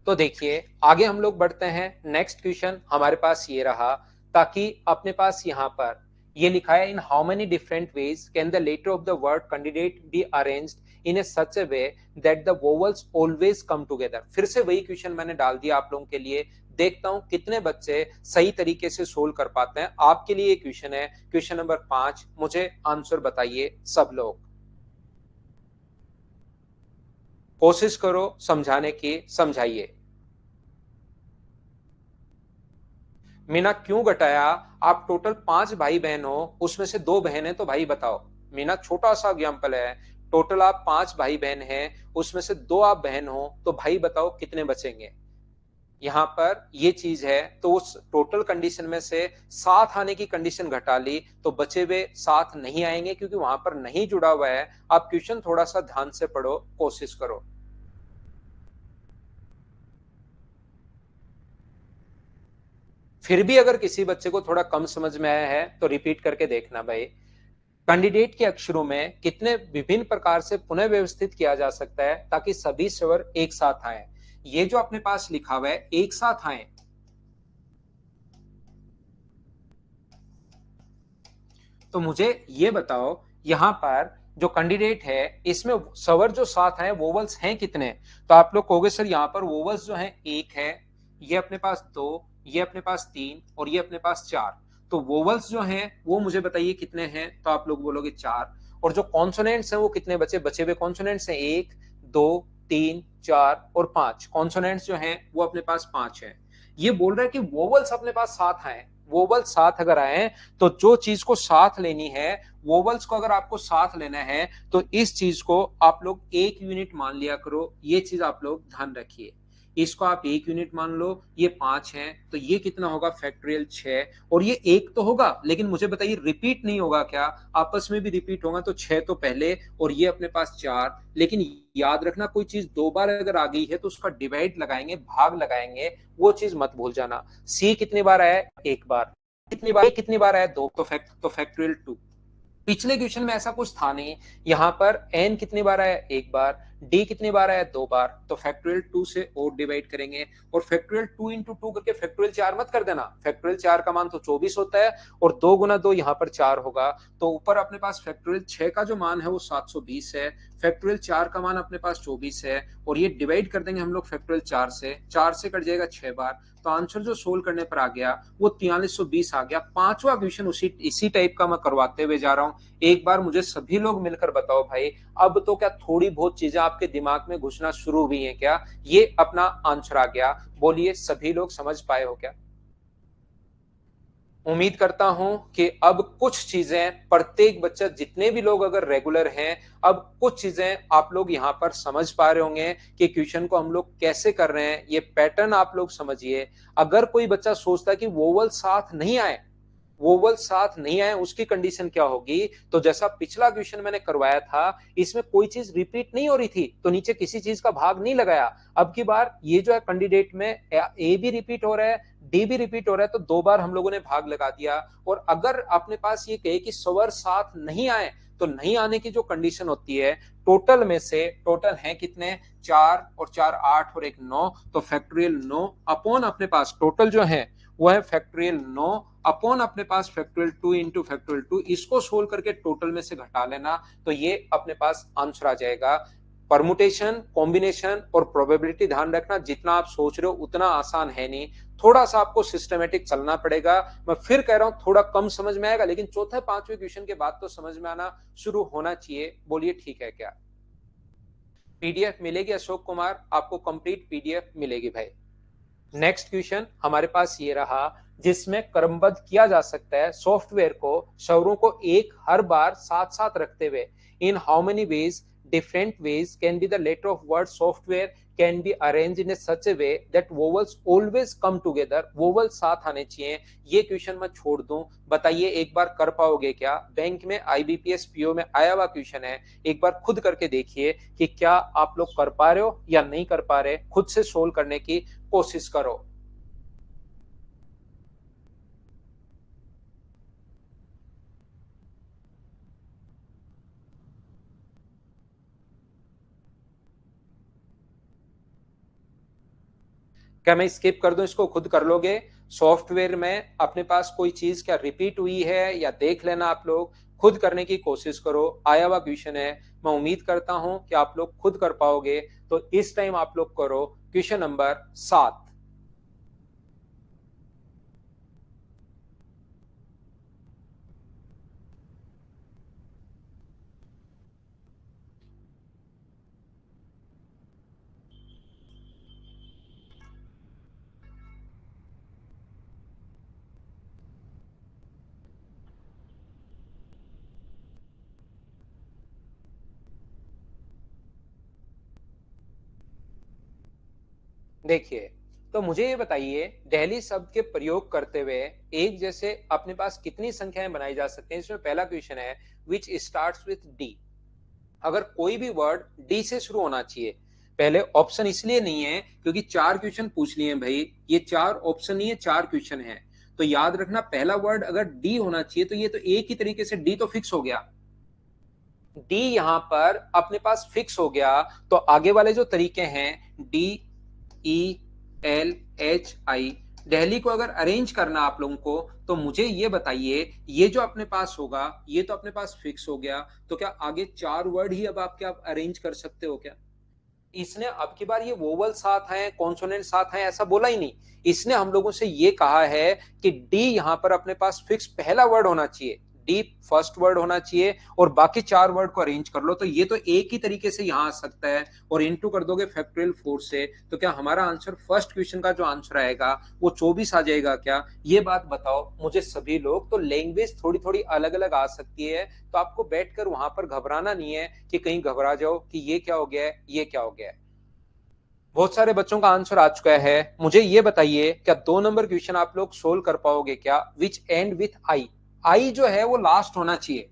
तो देखिए आगे हम लोग बढ़ते हैं। नेक्स्ट क्वेश्चन हमारे पास ये रहा, ताकि अपने पास यहाँ पर ये लिखा है, in how many different ways can the letter of the word candidate be arranged in a such a way that the vowels always come together. फिर से वही क्वेश्चन मैंने डाल दिया आप लोगों के लिए, देखता हूं कितने बच्चे सही तरीके से सोल्व कर पाते हैं। आपके लिए क्वेश्चन है, क्वेश्चन नंबर 5, मुझे आंसर बताइए सब लोग। कोशिश करो समझाने की, समझाइए। मीना क्यों घटाया? आप टोटल 5 भाई बहन हो, उसमें से 2 बहन है, तो भाई बताओ। मीना छोटा सा एग्जाम्पल है, टोटल आप 5 भाई बहन हैं, उसमें से 2 आप बहन हो, तो भाई बताओ कितने बचेंगे। यहाँ पर ये चीज है, तो उस टोटल कंडीशन में से 7 आने की कंडीशन घटा ली तो बचे हुए 7 नहीं आएंगे, क्योंकि वहां पर नहीं जुड़ा हुआ है। आप क्वेश्चन थोड़ा सा ध्यान से पढ़ो, कोशिश करो। फिर भी अगर किसी बच्चे को थोड़ा कम समझ में आया है तो रिपीट करके देखना भाई। कैंडिडेट के अक्षरों में कितने विभिन्न प्रकार से पुनः व्यवस्थित किया जा सकता है ताकि सभी स्वर एक साथ आए। ये जो अपने पास लिखा हुआ है एक साथ आए, तो मुझे ये बताओ यहां पर जो कैंडिडेट है इसमें स्वर जो साथ आए वोवल्स हैं कितने। तो आप लोग कहोगे सर यहाँ पर वोवल्स जो है एक है, ये अपने पास 2, ये अपने पास 3 और ये अपने पास 4। तो वोवल्स जो हैं वो मुझे बताइए कितने हैं, तो आप लोग बोलोगे 4। और जो कॉन्सोनेंट्स हैं वो कितने बचे, बचे हुए कॉन्सोनेंट्स हैं 1 2 3 4 और 5। कॉन्सोनेंट्स जो हैं वो अपने पास 5 है। ये बोल रहा है कि वोवल्स अपने पास 7 आए। वोवल साथ अगर आए तो जो चीज को साथ लेनी है, वोवल्स को अगर आपको साथ लेना है, तो इस चीज को आप लोग 1 यूनिट मान लिया करो। ये चीज आप लोग ध्यान रखिए, इसको आप 1 यूनिट मान लो। ये 5 है तो ये कितना होगा, फैक्टोरियल 6। और ये एक तो होगा, लेकिन मुझे बताइए रिपीट नहीं होगा क्या? आपस में भी रिपीट होगा, तो 6 तो पहले, और ये अपने पास 4। लेकिन याद रखना, कोई चीज 2 बार अगर आ गई है तो उसका डिवाइड लगाएंगे, भाग लगाएंगे, वो चीज मत भूल जाना। सी कितनी बार आया, 1 बार। कितनी बार आया, 2, तो फैक्टोरियल 2। पिछले क्वेश्चन में ऐसा कुछ था नहीं। यहाँ पर एन कितनी बार आया, 1 बार। डी कितनी बार आया, 2 बार, तो फैक्टोरियल 2 से और डिवाइड करेंगे, और फैक्टोरियल 2 इंटू 2 करके फैक्टोरियल 4 मत कर देना, फैक्टोरियल 4 का मान तो 24 होता है, और 2 गुना 2 यहाँ पर 4 होगा, तो ऊपर अपने पास फैक्टोरियल 6 का जो मान है वो 720 है, फैक्टोरियल 4 का मान अपने पास 24 है, और ये डिवाइड कर देंगे हम लोग फैक्टोरियल 4 से कट जाएगा 6 बार, तो आंसर जो सोल्व करने पर आ गया वो 4320 आ गया। पांचवा क्वेश्चन इसी टाइप का मैं करवाते हुए जा रहा हूं। एक बार मुझे सभी लोग मिलकर बताओ भाई, अब तो क्या थोड़ी बहुत चीजें आपके दिमाग में घुसना शुरू हुई हैं क्या? ये अपना आंसर आ गया, बोलिए सभी लोग समझ पाए हो क्या? उम्मीद करता हूं कि अब कुछ चीजें प्रत्येक बच्चा, जितने भी लोग अगर रेगुलर हैं, अब कुछ चीजें आप लोग यहां पर समझ पा रहे होंगे कि क्वेश्चन को हम लोग कैसे कर रहे हैं। ये पैटर्न आप लोग समझिए। अगर कोई बच्चा सोचता है कि वोवल साथ नहीं आए, वोवल साथ नहीं आए, उसकी कंडीशन क्या होगी? तो जैसा पिछला क्वेश्चन मैंने करवाया था, इसमें कोई चीज रिपीट नहीं हो रही थी, तो नीचे किसी चीज का भाग नहीं लगाया। अब की बार ये जो है कैंडिडेट में ए भी रिपीट हो रहा है, डी भी रिपीट हो रहा है, तो 2 बार हम लोगों ने भाग लगा दिया। और अगर अपने पास ये कहे कि स्वर साथ नहीं आए, तो नहीं आने की जो कंडीशन होती है, टोटल में से, टोटल है कितने, 4 और 4 8 और 1 9, तो फैक्टोरियल 9 अपॉन अपने पास टोटल जो है वो है फैक्टोरियल 9 अपॉन अपने पास फैक्टोरियल 2 इंटू फैक्टोरियल 2, इसको सोल्व करके टोटल में से घटा लेना, तो ये अपने पास आंसर आ जाएगा। परमुटेशन, कॉम्बिनेशन और प्रोबेबिलिटी ध्यान रखना, जितना आप सोच रहे हो उतना आसान है नहीं, थोड़ा सा आपको सिस्टमेटिक चलना पड़ेगा। मैं फिर कह रहा हूं थोड़ा कम समझ में आएगा, लेकिन चौथे पांचवें क्वेश्चन के बाद तो समझ में आना शुरू होना चाहिए। बोलिए ठीक है क्या? पीडीएफ मिलेगी अशोक कुमार, आपको कंप्लीट पीडीएफ मिलेगी भाई। नेक्स्ट क्वेश्चन हमारे पास ये रहा, जिसमें क्रमबद्ध किया जा सकता है सॉफ्टवेयर को, स्वरों को एक हर बार साथ साथ रखते हुए। In how many ways, different ways can be the letter of word software can be arrange in such a way that vowels always come together, vowel साथ आने चाहिए। ये क्वेश्चन मैं छोड़ दूं, बताइए एक बार कर पाओगे क्या? बैंक में आईबीपीएस पीओ में आया हुआ क्वेश्चन है, एक बार खुद करके देखिए कि क्या आप लोग कर पा रहे हो या नहीं कर पा रहे, खुद से सोल्व करने की कोशिश करो। क्या मैं स्किप कर दूं इसको, खुद कर लोगे? सॉफ्टवेयर में अपने पास कोई चीज क्या रिपीट हुई है या देख लेना, आप लोग खुद करने की कोशिश करो। आया हुआ क्वेश्चन है, मैं उम्मीद करता हूं कि आप लोग खुद कर पाओगे। तो इस टाइम आप लोग करो क्वेश्चन नंबर 7। देखिए, तो मुझे ये बताइए, दिल्ली शब्द के प्रयोग करते हुए एक जैसे अपने पास कितनी संख्याएं बनाई जा सकती हैं? इसमें पहला क्वेश्चन है विच स्टार्ट्स विथ डी। अगर कोई भी वर्ड डी से शुरू होना चाहिए। पहले ऑप्शन इसलिए नहीं है क्योंकि 4 क्वेश्चन पूछ लिए हैं भाई, ये 4 ऑप्शन नहीं है, 4 क्वेश्चन है, तो याद रखना पहला वर्ड अगर डी होना चाहिए, तो ये तो एक ही तरीके से डी तो फिक्स हो गया, डी यहां पर अपने पास फिक्स हो गया। तो आगे वाले जो तरीके हैं, D E L H I, Delhi को अगर अरेंज करना आप लोगों को, तो मुझे ये बताइए, ये जो अपने पास होगा ये तो अपने पास फिक्स हो गया, तो क्या आगे 4 वर्ड ही अब आप क्या अरेंज कर सकते हो क्या? इसने अब की बार ये वोवल साथ है, कॉन्सोनेंट साथ है, ऐसा बोला ही नहीं। इसने हम लोगों से ये कहा है कि डी यहां पर अपने पास फिक्स पहला वर्ड होना चाहिए, डी फर्स्ट वर्ड होना चाहिए, और बाकी 4 वर्ड को अरेंज कर लो, तो ये तो एक ही तरीके से यहां आ सकता है। और इंटू कर दोगे फैक्टोरियल 4 से, तो क्या हमारा आंसर फर्स्ट क्वेश्चन का जो आंसर आएगा वो 24 आ जाएगा क्या? ये बात बताओ मुझे सभी लोग। तो लैंग्वेज थोड़ी थोड़ी अलग अलग आ सकती है, तो आपको बैठकर वहां पर घबराना नहीं है कि कहीं घबरा जाओ कि ये क्या हो गया है, ये क्या हो गया है। बहुत सारे बच्चों का आंसर आ चुका है। मुझे ये बताइए, क्या 2 नंबर क्वेश्चन आप लोग सोल्व कर पाओगे क्या? विच एंड विथ आई, आई जो है वो लास्ट होना चाहिए।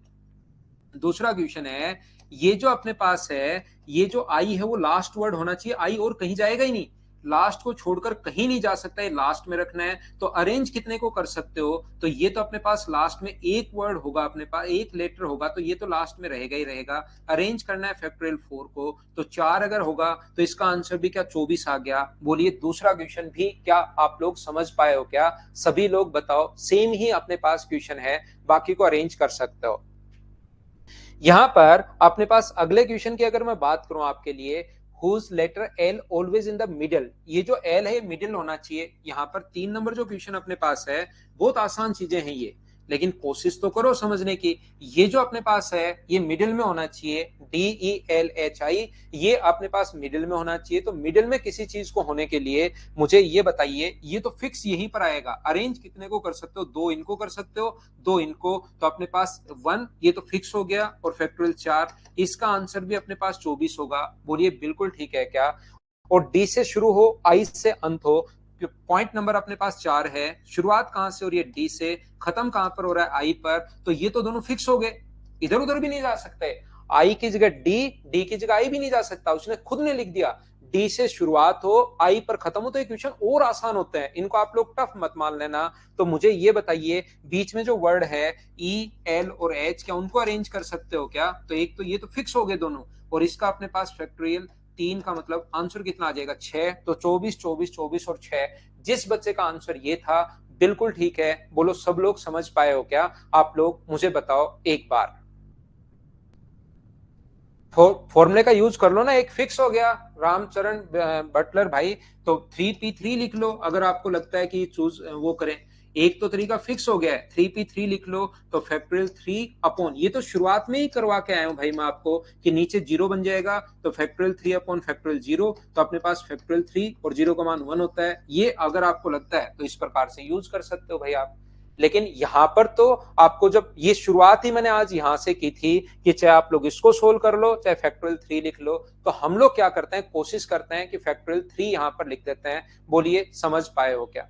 दूसरा क्वेश्चन है, ये जो अपने पास है, ये जो आई है वो लास्ट वर्ड होना चाहिए, आई और कहीं जाएगा ही नहीं। लास्ट को छोड़कर कहीं नहीं जा सकता, ये लास्ट में रखना है। तो अरेंज कितने को कर सकते हो, तो ये तो अपने पास लास्ट में एक वर्ड होगा, अपने पास एक लेटर होगा, तो ये तो लास्ट में रहेगा ही रहेगा। अरेंज करना है फैक्टोरियल 4 को, तो 4 अगर होगा तो इसका आंसर भी क्या 24 आ गया। बोलिए दूसरा क्वेश्चन भी क्या आप लोग समझ पाए हो क्या? सभी लोग बताओ, सेम ही अपने पास क्वेश्चन है, बाकी को अरेंज कर सकते हो। यहां पर अपने पास अगले क्वेश्चन की अगर मैं बात करूं आपके लिए, whose letter L always in the middle, ये जो एल है मिडिल होना चाहिए। यहां पर 3 नंबर जो क्वेश्चन अपने पास है, बहुत आसान चीजें हैं ये, लेकिन कोशिश तो करो समझने की। ये जो अपने पास है ये मिडिल में होना चाहिए, DELHI, ये अपने पास मिडिल में होना चाहिए। तो मिडिल में किसी चीज को होने के लिए मुझे ये बताइए, ये तो फिक्स यहीं पर आएगा। अरेंज कितने को कर सकते हो, 2 इनको कर सकते हो, 2 इनको, तो अपने पास 1 ये तो फिक्स हो गया, और फैक्टोरियल 4, इसका आंसर भी अपने पास 24 होगा। बोलिए बिल्कुल ठीक है क्या? और डी से शुरू हो, आई से अंत हो, पॉइंट नंबर अपने पास 4 है, शुरुआत कहां से हो रही है, डी से, खत्म कहां पर हो रहा है, आई पर, तो ये तो दोनों फिक्स हो गए, इधर उधर भी नहीं जा सकते। आई की जगह डी, डी की जगह आई भी नहीं जा सकता, उसने खुद ने लिख दिया। डी से शुरुआत हो, आई पर खत्म हो, तो ये क्वेश्चन और आसान होते हैं, इनको आप लोग टफ मत मान लेना। तो मुझे ये बताइए, बीच में जो वर्ड है ई, एल और एच, क्या उनको अरेंज कर सकते हो क्या? तो एक तो ये तो फिक्स हो गए दोनों, और इसका अपने पास फैक्टोरियल 3 का मतलब आंसर कितना आ जाएगा, 6। तो 24 24 24 और 6, जिस बच्चे का आंसर ये था बिल्कुल ठीक है। बोलो सब लोग समझ पाए हो क्या? आप लोग मुझे बताओ एक बार। फॉर्मूले का यूज कर लो ना, एक फिक्स हो गया, रामचरण बटलर भाई। तो 3p3 लिख लो, अगर आपको लगता है कि चूज वो करें। एक तो तरीका फिक्स हो गया है, 3p3 लिख लो, तो फैक्टोरियल 3 अपॉन, ये तो शुरुआत में ही करवा के आया हूं भाई मैं आपको, कि नीचे 0 बन जाएगा, तो फैक्टोरियल 3 अपॉन फैक्टोरियल 0, तो अपने पास फैक्टोरियल 3 और 0 का मान 1 होता है। ये अगर आपको लगता है तो इस प्रकार से यूज कर सकते हो भाई आप। लेकिन यहां पर तो आपको, जब ये शुरुआत ही मैंने आज यहां से की थी कि चाहे आप लोग इसको सोल्व कर लो, चाहे फैक्टोरियल 3 लिख लो, तो हम लोग क्या करते हैं, कोशिश करते हैं कि फैक्टोरियल 3 यहां पर लिख देते हैं। बोलिए समझ पाए हो क्या?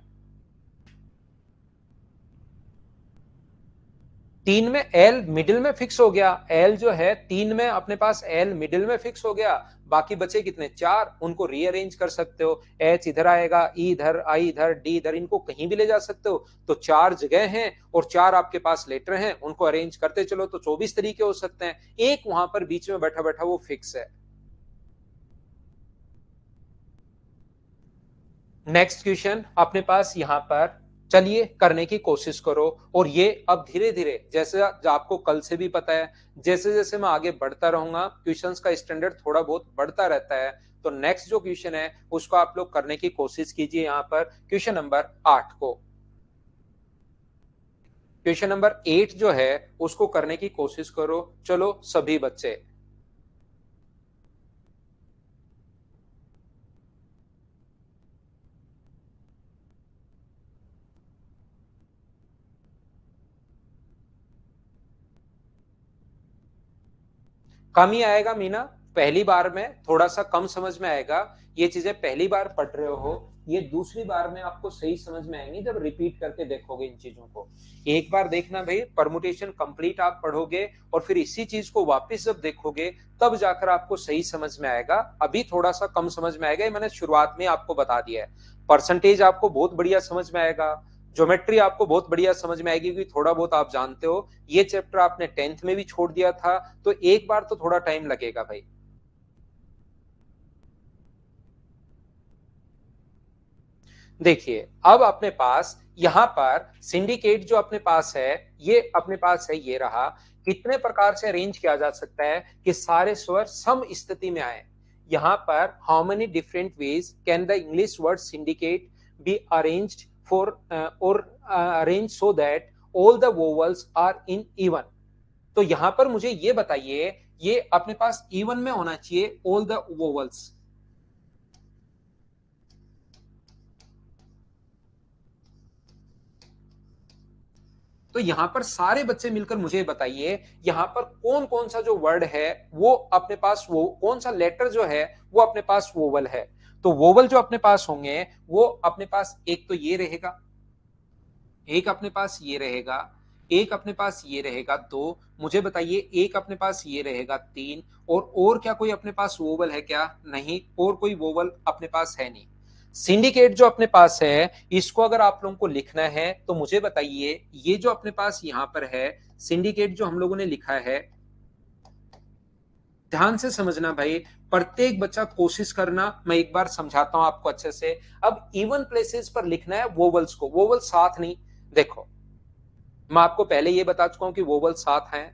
3 में एल मिडिल में फिक्स हो गया, एल जो है 3 में अपने पास एल मिडिल में फिक्स हो गया। बाकी बचे कितने, 4, उनको रीअरेंज कर सकते हो। एच इधर आएगा, ई इधर, आई इधर, डी इधर, इनको कहीं भी ले जा सकते हो। तो 4 जगह हैं और 4 आपके पास लेटर हैं, उनको अरेंज करते चलो तो 24 तरीके हो सकते हैं। एक वहां पर बीच में बैठा बैठा वो फिक्स है। नेक्स्ट क्वेश्चन अपने पास यहां पर, चलिए करने की कोशिश करो। और ये अब धीरे धीरे, जैसे आपको कल से भी पता है, जैसे जैसे मैं आगे बढ़ता रहूंगा क्वेश्चंस का स्टैंडर्ड थोड़ा बहुत बढ़ता रहता है। तो नेक्स्ट जो क्वेश्चन है उसको आप लोग करने की कोशिश कीजिए। यहां पर क्वेश्चन नंबर 8 को, क्वेश्चन नंबर 8 जो है उसको करने की कोशिश करो, चलो सभी बच्चे। कम ही आएगा मीना, पहली बार में थोड़ा सा कम समझ में आएगा। ये चीजें पहली बार पढ़ रहे हो, ये दूसरी बार में आपको सही समझ में आएंगी जब रिपीट करके देखोगे इन चीजों को। एक बार देखना भाई, परमुटेशन कंप्लीट आप पढ़ोगे और फिर इसी चीज को वापस जब देखोगे तब जाकर आपको सही समझ में आएगा। अभी थोड़ा सा कम समझ में आएगा, ये मैंने शुरुआत में आपको बता दिया है। परसेंटेज आपको बहुत बढ़िया समझ में आएगा, ज्योमेट्री आपको बहुत बढ़िया समझ में आएगी, क्योंकि थोड़ा बहुत आप जानते हो। ये चैप्टर आपने 10th में भी छोड़ दिया था, तो एक बार तो थोड़ा टाइम लगेगा भाई। देखिए अब अपने पास यहां पर सिंडिकेट जो अपने पास है, ये अपने पास है, ये रहा। कितने प्रकार से अरेंज किया जा सकता है कि सारे स्वर सम स्थिति में आए? यहां पर how many different ways can the English word syndicate be arranged for, और arrange so that all the vowels are in even? तो यहां पर मुझे ये बताइए, ये अपने पास इवन में होना चाहिए ऑल द वोवल्स। तो यहां पर सारे बच्चे मिलकर मुझे बताइए, यहां पर कौन कौन सा जो वर्ड है वो अपने पास, वो कौन सा लेटर जो है वो अपने पास वोवल है? तो वोवल जो अपने पास होंगे वो अपने पास, एक तो ये रहेगा, एक अपने पास ये रहेगा, एक अपने पास ये रहेगा, दो, मुझे बताइए एक अपने पास ये रहेगा, तीन, और क्या कोई अपने पास वोवल है क्या? नहीं, और कोई वोवल अपने पास है नहीं। सिंडिकेट जो अपने पास है, इसको अगर आप लोगों को लिखना है तो मुझे बताइए, ये जो अपने पास यहां पर है सिंडिकेट जो हम लोगों ने लिखा है, ध्यान से समझना भाई, प्रत्येक बच्चा कोशिश करना, मैं एक बार समझाता हूं आपको अच्छे से। अब इवन प्लेसेस पर लिखना है वोवल्स को, वोवल साथ नहीं। देखो, मैं आपको पहले ये बता चुका हूं कि वोवल साथ हैं,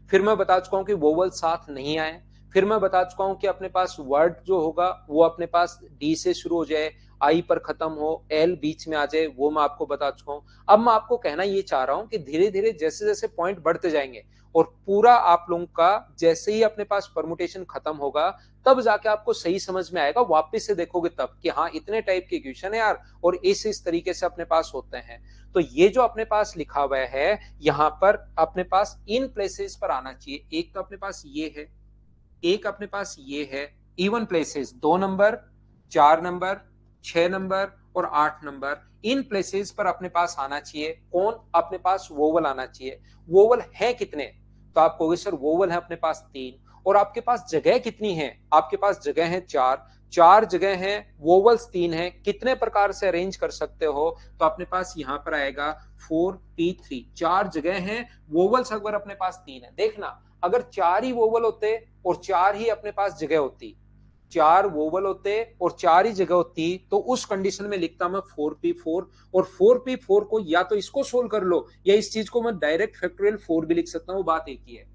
फिर मैं बता चुका हूं कि वोवल साथ नहीं आए, फिर मैं बता चुका हूं कि अपने पास वर्ड जो होगा वो अपने पास डी से शुरू हो जाए, आई पर खत्म हो, एल बीच में आ जाए, वो मैं आपको बता चुका हूं। अब मैं आपको कहना ये चाह रहा हूं कि धीरे धीरे जैसे जैसे पॉइंट बढ़ते जाएंगे और पूरा आप लोगों का जैसे ही अपने पास परमुटेशन खत्म होगा, तब जाके आपको सही समझ में आएगा, वापस से देखोगे तब कि हाँ इतने टाइप के क्वेश्चन है यार, और इस तरीके से अपने पास होते हैं। तो ये जो अपने पास लिखा हुआ है यहां पर अपने पास इन प्लेसेस पर आना चाहिए। एक तो अपने पास ये है, एक अपने पास ये है, even places 2 number, 4 number, 6 number और 8 नंबर, इन प्लेसेस पर अपने पास आना चाहिए कौन, अपने पास वोवल आना चाहिए। वोवल है कितने, तो आप कहोगे सर वोवल है अपने पास 3, और आपके पास जगह कितनी है, आपके पास जगह है 4, 4 जगह है, वोवल्स 3 है, कितने प्रकार से अरेंज कर सकते हो, तो अपने पास यहां पर आएगा 4p3, 4 जगह है, वोवल्स अगर अपने पास 3 है। देखना, अगर 4 ही वोवल होते और 4 ही अपने पास जगह होती, 4 वोवल होते और 4 ही जगह होती, तो उस कंडीशन में लिखता मैं 4p4, और 4p4 को या तो इसको सोल्व कर लो या इस चीज को मैं डायरेक्ट फैक्टोरियल 4 भी लिख सकता हूं, बात एक ही है।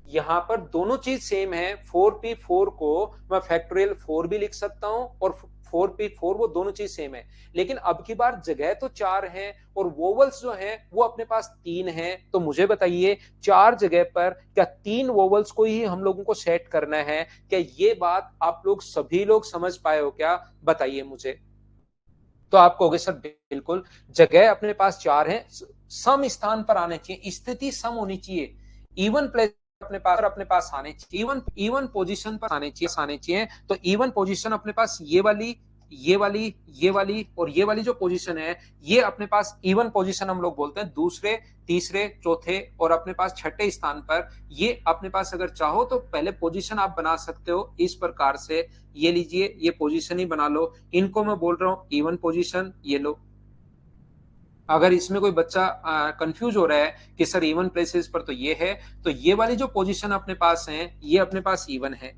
यहां पर दोनों चीज सेम है, 4p4 को मैं फैक्टोरियल 4 भी लिख सकता हूं और 4p4, वो दोनों चीज सेम है। लेकिन अब की बार जगह तो 4 है और वोवल्स जो है वो अपने पास 3 है, तो मुझे बताइए 4 जगह पर क्या 3 वोवल्स को ही हम लोगों को सेट करना है? क्या ये बात आप लोग सभी लोग समझ पाए हो क्या, बताइए मुझे। तो आप कहोगे सर बिल्कुल, जगह अपने पास 4 है, सम स्थान पर आने चाहिए, स्थिति सम होनी चाहिए, इवन प्लेस अपने पास आने चाहिए, इवन इवन पोजीशन पर आने चाहिए। तो इवन पोजीशन अपने पास ये वाली, ये वाली, ये वाली और ये वाली जो पोजीशन है, ये अपने पास इवन पोजीशन हम लोग बोलते हैं। दूसरे, तीसरे, चौथे और अपने पास छठे स्थान पर ये अपने पास अगर चाहो तो पहले पोजीशन आप बना सकते हो इस प्रकार से, ये लीजिए, ये पोजीशन ही बना लो, इनको मैं बोल रहा हूं इवन पोजीशन, ये लो। अगर इसमें कोई बच्चा कंफ्यूज हो रहा है कि सर इवन प्लेसेस पर तो ये है, तो ये वाली जो पोजीशन अपने पास है ये अपने पास इवन है।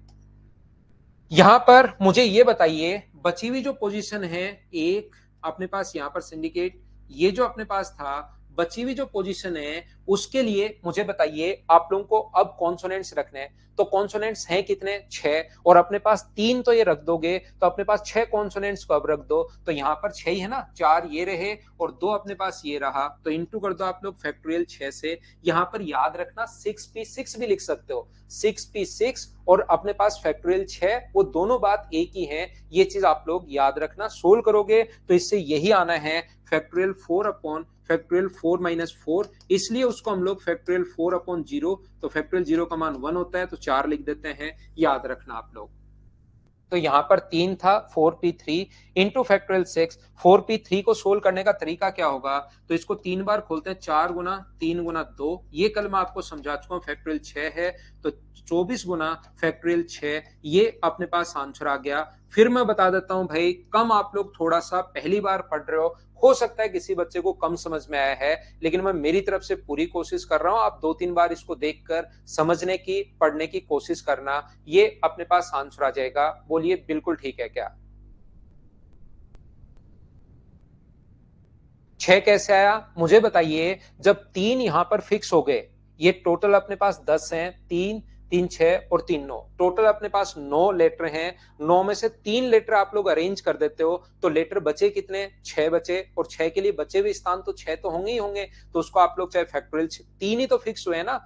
यहां पर मुझे ये बताइए, बची हुई जो पोजीशन है एक अपने पास यहां पर सिंडिकेट, ये जो अपने पास था, बची हुई जो पोजीशन है उसके लिए मुझे बताइए आप लोगों को अब कॉन्सोनेंट्स रखने हैं। तो कॉन्सोनेंट्स हैं कितने, 6, और अपने पास 3 तो ये रख दोगे, तो अपने पास 6 कॉन्सोनेंट्स को अब रख दो। तो यहाँ पर 6 ही है ना, 4 ये रहे और 2 अपने पास ये रहा, तो इंटू कर दो आप लोग फैक्टोरियल 6 से। यहाँ पर याद रखना 6p6 भी लिख सकते हो, 6p6 और अपने पास फैक्टोरियल 6, वो दोनों बात एक ही है, ये चीज आप लोग याद रखना। सोल्व करोगे तो इससे यही आना है, फैक्टोरियल 4 अपॉन फैक्टोरियल 4 माइनस 4, इसलिए उसको हम लोग फैक्टोरियल 4 अपॉन 0, तो फैक्टोरियल 0 का मान 1 होता है, तो 4 लिख देते हैं, याद रखना आप लोग। तो यहां पर 3 था, 4p3 इंटू फैक्टोरियल 6। 4p3 को सोल्व करने का तरीका क्या होगा, तो इसको 3 बार खोलते हैं, 4 गुना 3 गुना 2, ये कल मैं आपको समझा चुका हूं, फैक्टोरियल 6 है, तो 24 गुना फैक्टोरियल 6, ये अपने पास आंसर आ गया। फिर मैं बता देता हूं भाई, कम आप लोग थोड़ा सा पहली बार पढ़ रहे हो सकता है किसी बच्चे को कम समझ में आया है, लेकिन मैं मेरी तरफ से पूरी कोशिश कर रहा हूं, आप 2-3 बार इसको देखकर समझने की, पढ़ने की कोशिश करना, ये अपने पास आंसर आ जाएगा। बोलिए बिल्कुल ठीक है क्या? 6 कैसे आया मुझे बताइए, जब 3 यहां पर फिक्स हो गए, ये टोटल अपने पास 10 हैं, 3 3 6 और 3 9, टोटल अपने पास 9 लेटर हैं। 9 में से 3 लेटर आप लोग अरेंज कर देते हो, तो लेटर बचे कितने, 6 बचे, और 6 के लिए बचे हुए स्थान तो 6 तो होंगे ही होंगे, तो उसको आप लोग चाहे फैक्टोरियल 3 ही तो फिक्स हुए हैं ना,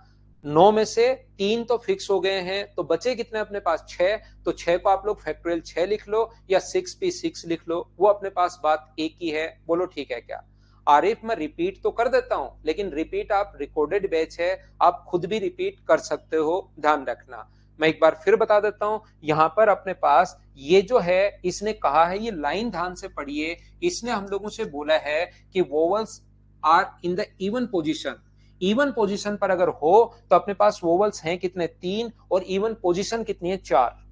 9 में से 3 तो फिक्स हो गए हैं, तो बचे कितने अपने पास 6, तो 6 को आप लोग फैक्टोरियल 6 लिख लो या 6p6 लिख लो, वो अपने पास बात एक ही है। बोलो ठीक है क्या? आरिफ मैं रिपीट तो कर देता हूं, लेकिन रिपीट आप रिकॉर्डेड बैच है, आप खुद भी रिपीट कर सकते हो, ध्यान रखना। मैं एक बार फिर बता देता हूं, यहां पर अपने पास ये जो है इसने कहा है, ये लाइन ध्यान से पढ़िए, इसने हम लोगों से बोला है कि vowels are in the even position. Even position पर अगर हो तो अपने पास वोवल्स हैं कितने, 3, और इवन पोजीशन कितनी है, 4।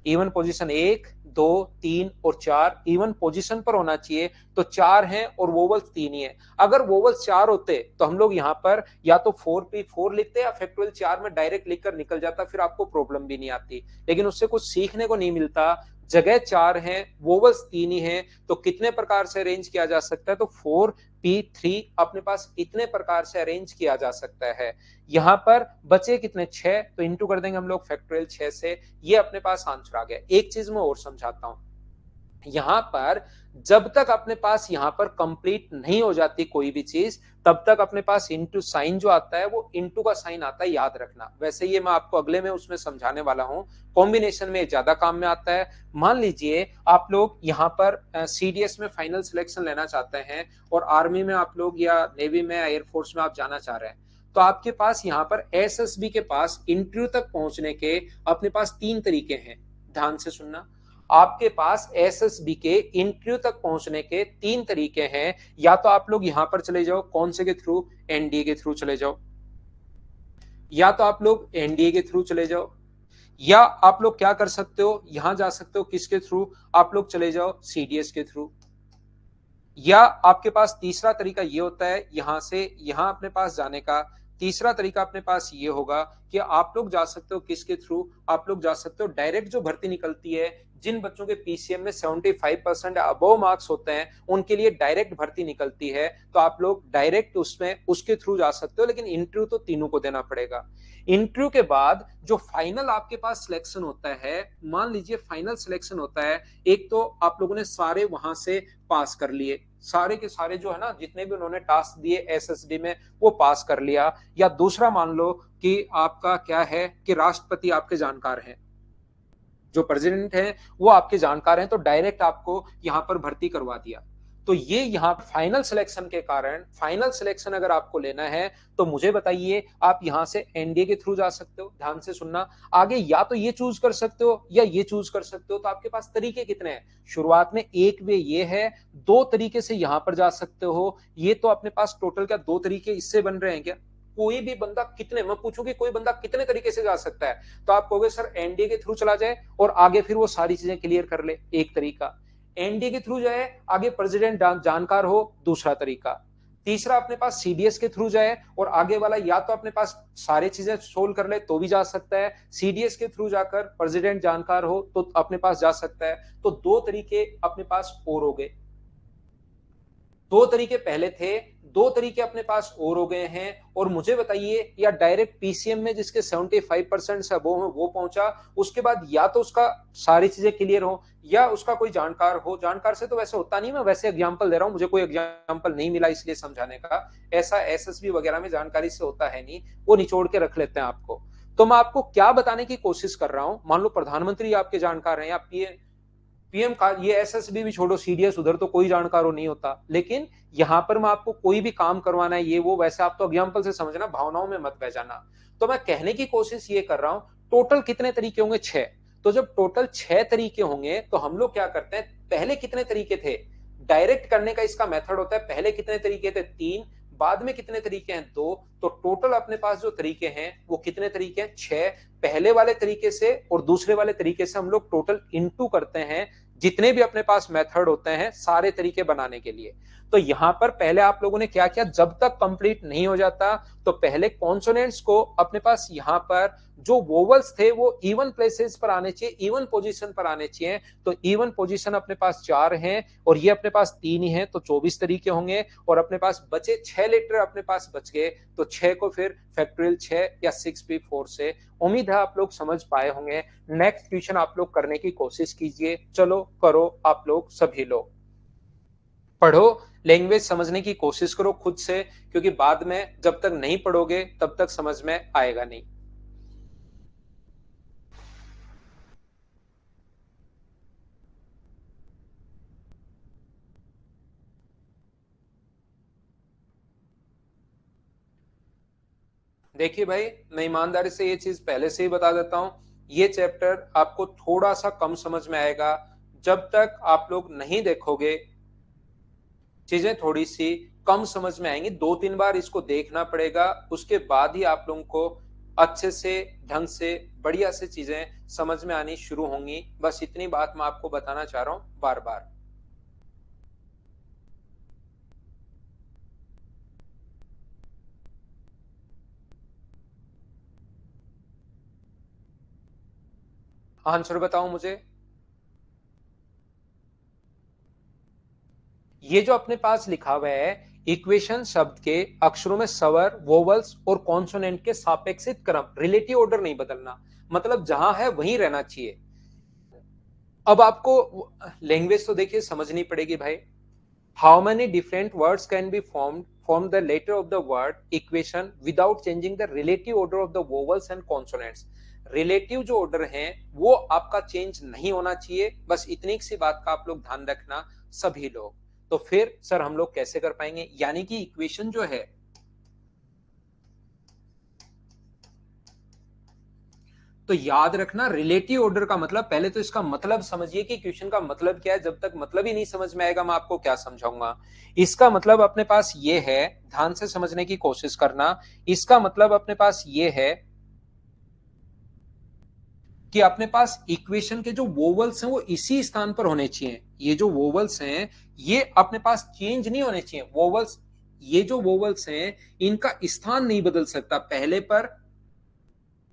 इवन पोजीशन 1, 2, 3 और 4 इवन पोजीशन पर होना चाहिए, तो 4 हैं और वोवल्स 3 ही है। अगर वोवल्स 4 होते तो हम लोग यहाँ पर या तो 4p4 लिखते या फैक्टोरियल 4 में डायरेक्ट लिखकर निकल जाता, फिर आपको प्रॉब्लम भी नहीं आती। लेकिन उससे कुछ सीखने को नहीं मिलता। जगह 4 है, वोवल्स 3 ही है, तो कितने प्रकार से अरेंज किया जा सकता है, तो 4p3 अपने पास इतने प्रकार से अरेंज किया जा सकता है। यहां पर बचे कितने 6, तो इंटू कर देंगे हम लोग फैक्टोरियल 6 से। ये अपने पास आंसर आ गया। एक चीज मैं और समझाता हूं, यहां पर जब तक अपने पास यहां पर कंप्लीट नहीं हो जाती कोई भी चीज, तब तक अपने पास इंटू साइन जो आता है वो इंटू का साइन आता है, याद रखना। वैसे ये मैं आपको अगले में उसमें समझाने वाला हूं, कॉम्बिनेशन में ज्यादा काम में आता है। मान लीजिए आप लोग यहां पर सीडीएस में फाइनल सिलेक्शन लेना चाहते हैं और आर्मी में आप लोग या नेवी में एयरफोर्स में आप जाना चाह रहे हैं, तो आपके पास यहां पर एसएसबी के पास इंटरव्यू तक पहुंचने के अपने पास 3 तरीके हैं। ध्यान से सुनना, आपके पास एसएसबी के इंटरव्यू तक पहुंचने के 3 तरीके हैं। या तो आप लोग यहां पर चले जाओ, कौन से के थ्रू, एनडीए के थ्रू चले जाओ, या तो आप लोग एनडीए के थ्रू चले जाओ, या आप लोग क्या कर सकते हो, यहां जा सकते हो किसके थ्रू, आप लोग चले जाओ सीडीएस के थ्रू। या आपके पास तीसरा तरीका ये होता है, यहां से यहां अपने पास जाने का तीसरा तरीका अपने पास ये होगा कि आप लोग जा सकते हो किसके थ्रू, आप लोग जा सकते हो डायरेक्ट जो भर्ती निकलती है, जिन बच्चों के पीसीएम में 75% अबव मार्क्स होते हैं उनके लिए डायरेक्ट भर्ती निकलती है, तो आप लोग डायरेक्ट उसमें उसके थ्रू जा सकते हो। लेकिन इंटरव्यू तो तीनों को देना पड़ेगा। इंटरव्यू के बाद जो फाइनल आपके पास सिलेक्शन होता है, मान लीजिए फाइनल सिलेक्शन होता है, एक तो आप लोगों ने सारे वहां से पास कर लिए, सारे के सारे जो है ना जितने भी उन्होंने टास्क दिए एसएसडी में वो पास कर लिया। या दूसरा मान लो कि आपका क्या है कि राष्ट्रपति आपके जानकार हैं, जो प्रेसिडेंट है वो आपके जानकार हैं, तो डायरेक्ट आपको यहां पर भर्ती करवा दिया। तो ये यहाँ फाइनल सिलेक्शन के कारण, फाइनल सिलेक्शन अगर आपको लेना है तो मुझे बताइए, आप यहां से एनडीए के थ्रू जा सकते हो। ध्यान से सुनना, आगे या तो ये चूज कर सकते हो या ये चूज कर सकते हो। तो आपके पास तरीके कितने हैं, शुरुआत में एक वे ये है, 2 तरीके से यहां पर जा सकते हो। ये तो अपने पास टोटल क्या 2 तरीके इससे बन रहे हैं क्या? कोई भी बंदा कितने, मैं पूछूं कि कोई बंदा कितने तरीके से जा सकता है, तो आप कहोगे सर एनडीए के थ्रू चला जाए और आगे फिर वो सारी चीजें क्लियर कर ले, एक तरीका। एनडीए के थ्रू जाए, आगे प्रेसिडेंट जानकार हो, दूसरा तरीका। तीसरा अपने पास सीडीएस के थ्रू जाए और आगे वाला या तो अपने पास सारी चीजें सोल्व कर ले तो भी जा सकता है, सीडीएस के थ्रू जाकर प्रेसिडेंट जानकार हो तो अपने पास जा सकता है। तो 2 तरीके अपने पास और हो गए। 2 तरीके पहले थे, 2 तरीके अपने पास और हो गए हैं। और मुझे बताइए, या डायरेक्ट पीसीएम में जिसके 75% से अबव है वो पहुंचा, उसके बाद या तो उसका सारी चीजें क्लियर हो या उसका कोई जानकार हो। जानकार से तो वैसे होता नहीं, मैं वैसे एग्जांपल दे रहा हूं, मुझे कोई एग्जांपल नहीं मिला इसलिए समझाने का। ऐसा एसएसबी वगैरह में जानकारी से होता है नहीं, वो निचोड़ के रख लेते हैं आपको। तो मैं आपको क्या बताने की कोशिश कर रहा हूं, मान लो प्रधानमंत्री आपके जानकार हैं या पीएम का, ये एसएसबी भी छोड़ो, सीडीएस उधर तो कोई जानकारो नहीं होता। लेकिन यहां पर मैं आपको कोई भी काम करवाना है ये वो, वैसे आप तो एग्जांपल से समझना, भावनाओं में मत बह जाना। तो मैं कहने की कोशिश ये कर रहा हूं, टोटल कितने तरीके होंगे, 6। तो जब टोटल 6 तरीके होंगे तो हम लोग क्या करते हैं, पहले कितने तरीके थे, डायरेक्ट करने का इसका मेथड होता है, पहले कितने तरीके थे, 3, बाद में कितने तरीके हैं, 2। तो टोटल अपने पास जो तरीके हैं वो कितने तरीके हैं, 6। पहले वाले तरीके से और दूसरे वाले तरीके से हम लोग टोटल इनटू करते हैं, जितने भी अपने पास मेथड होते हैं सारे तरीके बनाने के लिए। तो यहां पर पहले आप लोगों ने क्या किया, जब तक कंप्लीट नहीं हो जाता तो पहले कॉन्सोनेंट्स को अपने पास यहां पर जो वोवल्स थे वो इवन प्लेसेस पर आने चाहिए, इवन पोजीशन पर आने चाहिए। तो इवन पोजीशन अपने पास 4 हैं और ये अपने पास 3 ही हैं, तो 24 तरीके होंगे। और अपने पास बचे 6 लेटर अपने पास बच गए, तो 6 को फिर फैक्टोरियल 6 या 6p4 से। उम्मीद है आप लोग समझ पाए होंगे। नेक्स्ट क्वेश्चन आप लोग करने की कोशिश कीजिए, चलो करो आप लोग सभी लोग, पढ़ो, लैंग्वेज समझने की कोशिश करो खुद से, क्योंकि बाद में जब तक नहीं पढ़ोगे तब तक समझ में आएगा नहीं। देखिए भाई, मैं ईमानदारी से ये चीज पहले से ही बता देता हूं, ये चैप्टर आपको थोड़ा सा कम समझ में आएगा जब तक आप लोग नहीं देखोगे, चीजें थोड़ी सी कम समझ में आएंगी। 2-3 बार इसको देखना पड़ेगा, उसके बाद ही आप लोगों को अच्छे से, ढंग से, बढ़िया से चीजें समझ में आनी शुरू होंगी। बस इतनी बात मैं आपको बताना चाह रहा हूं बार बार। आंसर बताओ मुझे। ये जो अपने पास लिखा हुआ है, इक्वेशन शब्द के अक्षरों में स्वर, वोवल्स और कॉन्सोनेंट के सापेक्षिक क्रम, रिलेटिव ऑर्डर नहीं बदलना, मतलब जहां है वहीं रहना चाहिए। अब आपको लैंग्वेज तो देखिए समझनी पड़ेगी भाई। How many different words can be formed from the letter of the word equation without changing the relative order of the vowels and consonants. Relative जो ऑर्डर है वो आपका चेंज नहीं होना चाहिए, बस इतनी सी बात का आप लोग ध्यान रखना सभी लोग। तो फिर सर हम लोग कैसे कर पाएंगे, यानी कि इक्वेशन जो है, तो याद रखना रिलेटिव ऑर्डर का मतलब, पहले तो इसका मतलब समझिए कि क्वेश्चन का मतलब क्या है। जब तक मतलब ही नहीं समझ में आएगा मैं आपको क्या समझाऊंगा। इसका मतलब अपने पास ये है, ध्यान से समझने की कोशिश करना। इसका मतलब अपने पास ये है कि अपने पास इक्वेशन के जो वोवल्स हैं वो इसी स्थान पर होने चाहिए। ये जो वोवल्स हैं ये अपने पास चेंज नहीं होने चाहिए। वोवल्स, ये जो वोवल्स हैं इनका स्थान नहीं बदल सकता, पहले पर,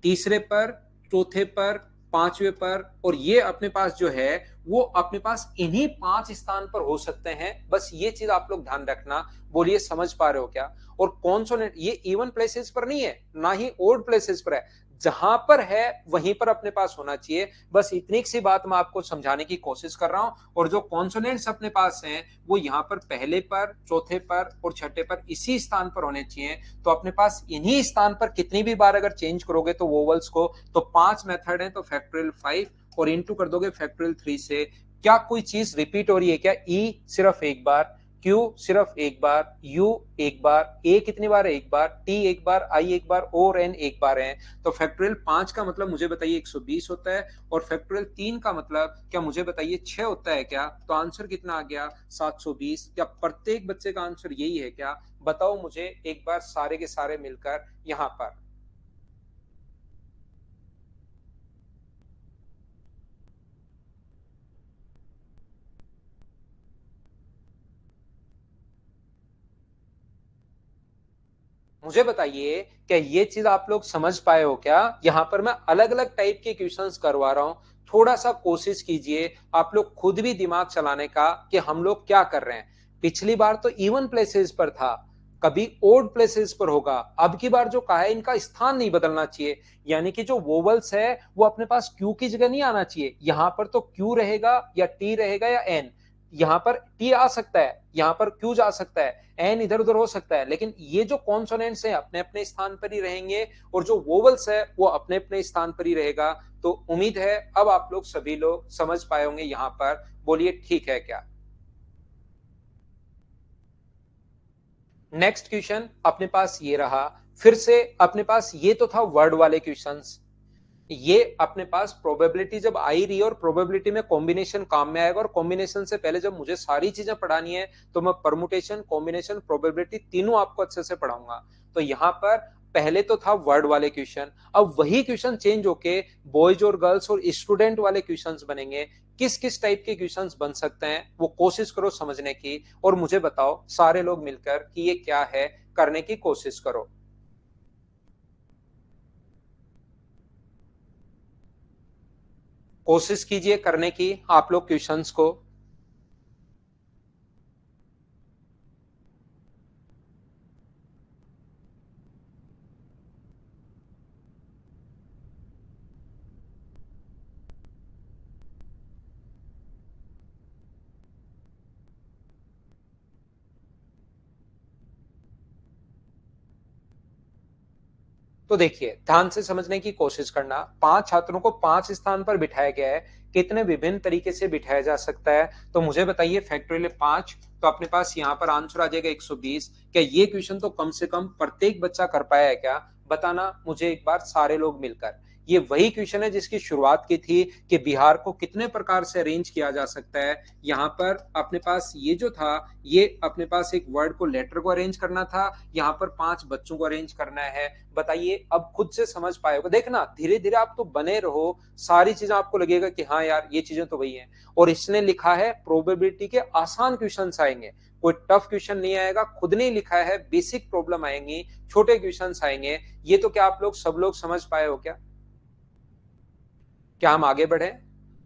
तीसरे पर, चौथे पर, पांचवे पर, और ये अपने पास जो है वो अपने पास इन्हीं 5 स्थान पर हो सकते हैं। बस ये चीज आप लोग ध्यान रखना। बोलिए समझ पा रहे हो क्या। और कॉन्सोनेंट ये इवन प्लेसेस पर नहीं है, ना ही ओड प्लेसेस पर है, जहां पर है वहीं पर अपने पास होना चाहिए। बस इतनी सी बात मैं आपको समझाने की कोशिश कर रहा हूं। और जो कॉन्सोनेंट्स अपने पास हैं वो यहाँ पर पहले पर, चौथे पर और छठे पर इसी स्थान पर होने चाहिए। तो अपने पास इन्हीं स्थान पर कितनी भी बार अगर चेंज करोगे तो वोवल्स को, तो 5 मेथड है, तो फैक्टोरियल 5 और इंटू कर दोगे फैक्टोरियल 3 से। क्या कोई चीज रिपीट हो रही है क्या। ई सिर्फ एक बार, क्यू सिर्फ एक बार, यू एक बार, ए कितनी बार है, एक बार, टी एक बार, आई एक बार और एन एक बार है। तो फैक्टोरियल 5 का मतलब मुझे बताइए 120 होता है, और फैक्टोरियल 3 का मतलब क्या मुझे बताइए 6 होता है क्या। तो आंसर कितना आ गया 720। क्या प्रत्येक बच्चे का आंसर यही है क्या, बताओ मुझे एक बार सारे के सारे मिलकर यहां पर। मुझे बताइए क्या ये चीज आप लोग समझ पाए हो क्या। यहाँ पर मैं अलग अलग टाइप के क्वेश्चंस करवा रहा हूं, थोड़ा सा कोशिश कीजिए आप लोग खुद भी दिमाग चलाने का कि हम लोग क्या कर रहे हैं। पिछली बार तो इवन प्लेसेस पर था, कभी ओड प्लेसेस पर होगा, अब की बार जो कहा है इनका स्थान नहीं बदलना चाहिए। यानी कि जो वोवल्स है वो अपने पास क्यू की जगह नहीं आना चाहिए। यहां पर तो क्यू रहेगा या टी रहेगा या एन। यहाँ पर टी आ सकता है, यहाँ पर क्यू जा सकता है, एन इधर उधर हो सकता है, लेकिन ये जो कॉन्सोनेंट्स है अपने अपने स्थान पर ही रहेंगे, और जो वोवल्स है वो अपने अपने स्थान पर ही रहेगा। तो उम्मीद है अब आप लोग सभी लोग समझ पाए होंगे यहाँ पर। बोलिए ठीक है क्या। नेक्स्ट क्वेश्चन अपने पास ये रहा। फिर से अपने पास ये तो था वर्ड वाले क्वेश्चंस, ये अपने पास प्रोबेबिलिटी जब आई रही है, और प्रोबेबिलिटी में कॉम्बिनेशन काम में आएगा। और कॉम्बिनेशन से पहले जब मुझे सारी चीजें पढ़ानी है तो मैं परमुटेशन, कॉम्बिनेशन, प्रोबेबिलिटी तीनों आपको अच्छे से पढ़ाऊंगा। तो यहाँ पर पहले तो था वर्ड वाले क्वेश्चन, अब वही क्वेश्चन चेंज होके बॉयज और गर्ल्स और स्टूडेंट वाले क्वेश्चंस बनेंगे। किस किस टाइप के क्वेश्चंस बन सकते हैं वो कोशिश करो समझने की, और मुझे बताओ सारे लोग मिलकर कि ये क्या है, करने की कोशिश करो। कोशिश कीजिए करने की आप लोग क्वेश्चंस को। तो देखिए ध्यान से समझने की कोशिश करना। 5 छात्रों को 5 स्थान पर बिठाया गया है, कितने विभिन्न तरीके से बिठाया जा सकता है। तो मुझे बताइए फैक्टोरियल 5, तो अपने पास यहाँ पर आंसर आ जाएगा 120। क्या ये क्वेश्चन तो कम से कम प्रत्येक बच्चा कर पाया है क्या, बताना मुझे एक बार सारे लोग मिलकर। ये वही क्वेश्चन है जिसकी शुरुआत की थी कि बिहार को कितने प्रकार से अरेंज किया जा सकता है। यहाँ पर अपने पास ये जो था, ये अपने पास एक वर्ड को, लेटर को अरेंज करना था, यहाँ पर 5 बच्चों को अरेंज करना है। बताइए, अब खुद से समझ पाए हो, देखना धीरे धीरे आप तो बने रहो, सारी चीजें आपको लगेगा कि हाँ यार ये चीजें तो वही है। और इसने लिखा है प्रोबेबिलिटी के आसान क्वेश्चन आएंगे, कोई टफ क्वेश्चन नहीं आएगा, खुद ने लिखा है, बेसिक प्रॉब्लम आएंगी, छोटे क्वेश्चन आएंगे। ये तो क्या आप लोग सब लोग समझ पाए हो क्या? क्या हम आगे बढ़े?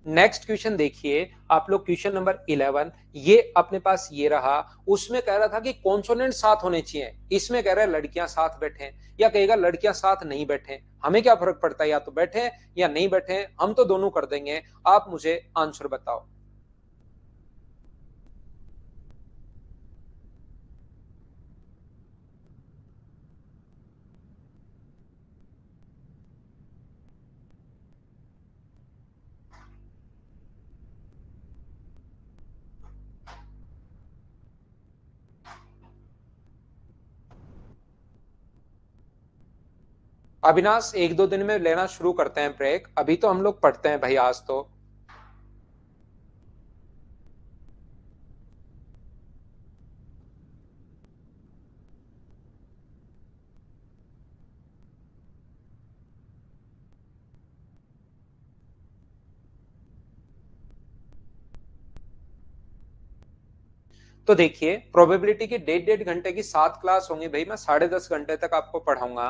नेक्स्ट क्वेश्चन देखिए आप लोग, क्वेश्चन नंबर 11। ये अपने पास ये रहा, उसमें कह रहा था कि कॉन्सोनेंट साथ होने चाहिए, इसमें कह रहा है लड़कियां साथ बैठे, या कहेगा लड़कियां साथ नहीं बैठे। हमें क्या फर्क पड़ता है, या तो बैठे या नहीं बैठे, हम तो दोनों कर देंगे। आप मुझे आंसर बताओ। अविनाश, एक दो दिन में लेना शुरू करते हैं ब्रेक, अभी तो हम लोग पढ़ते हैं भाई आज तो। तो देखिए, प्रोबेबिलिटी की 1.5 घंटे की 7 क्लास होंगी भाई, मैं 10.5 घंटे तक आपको पढ़ाऊंगा।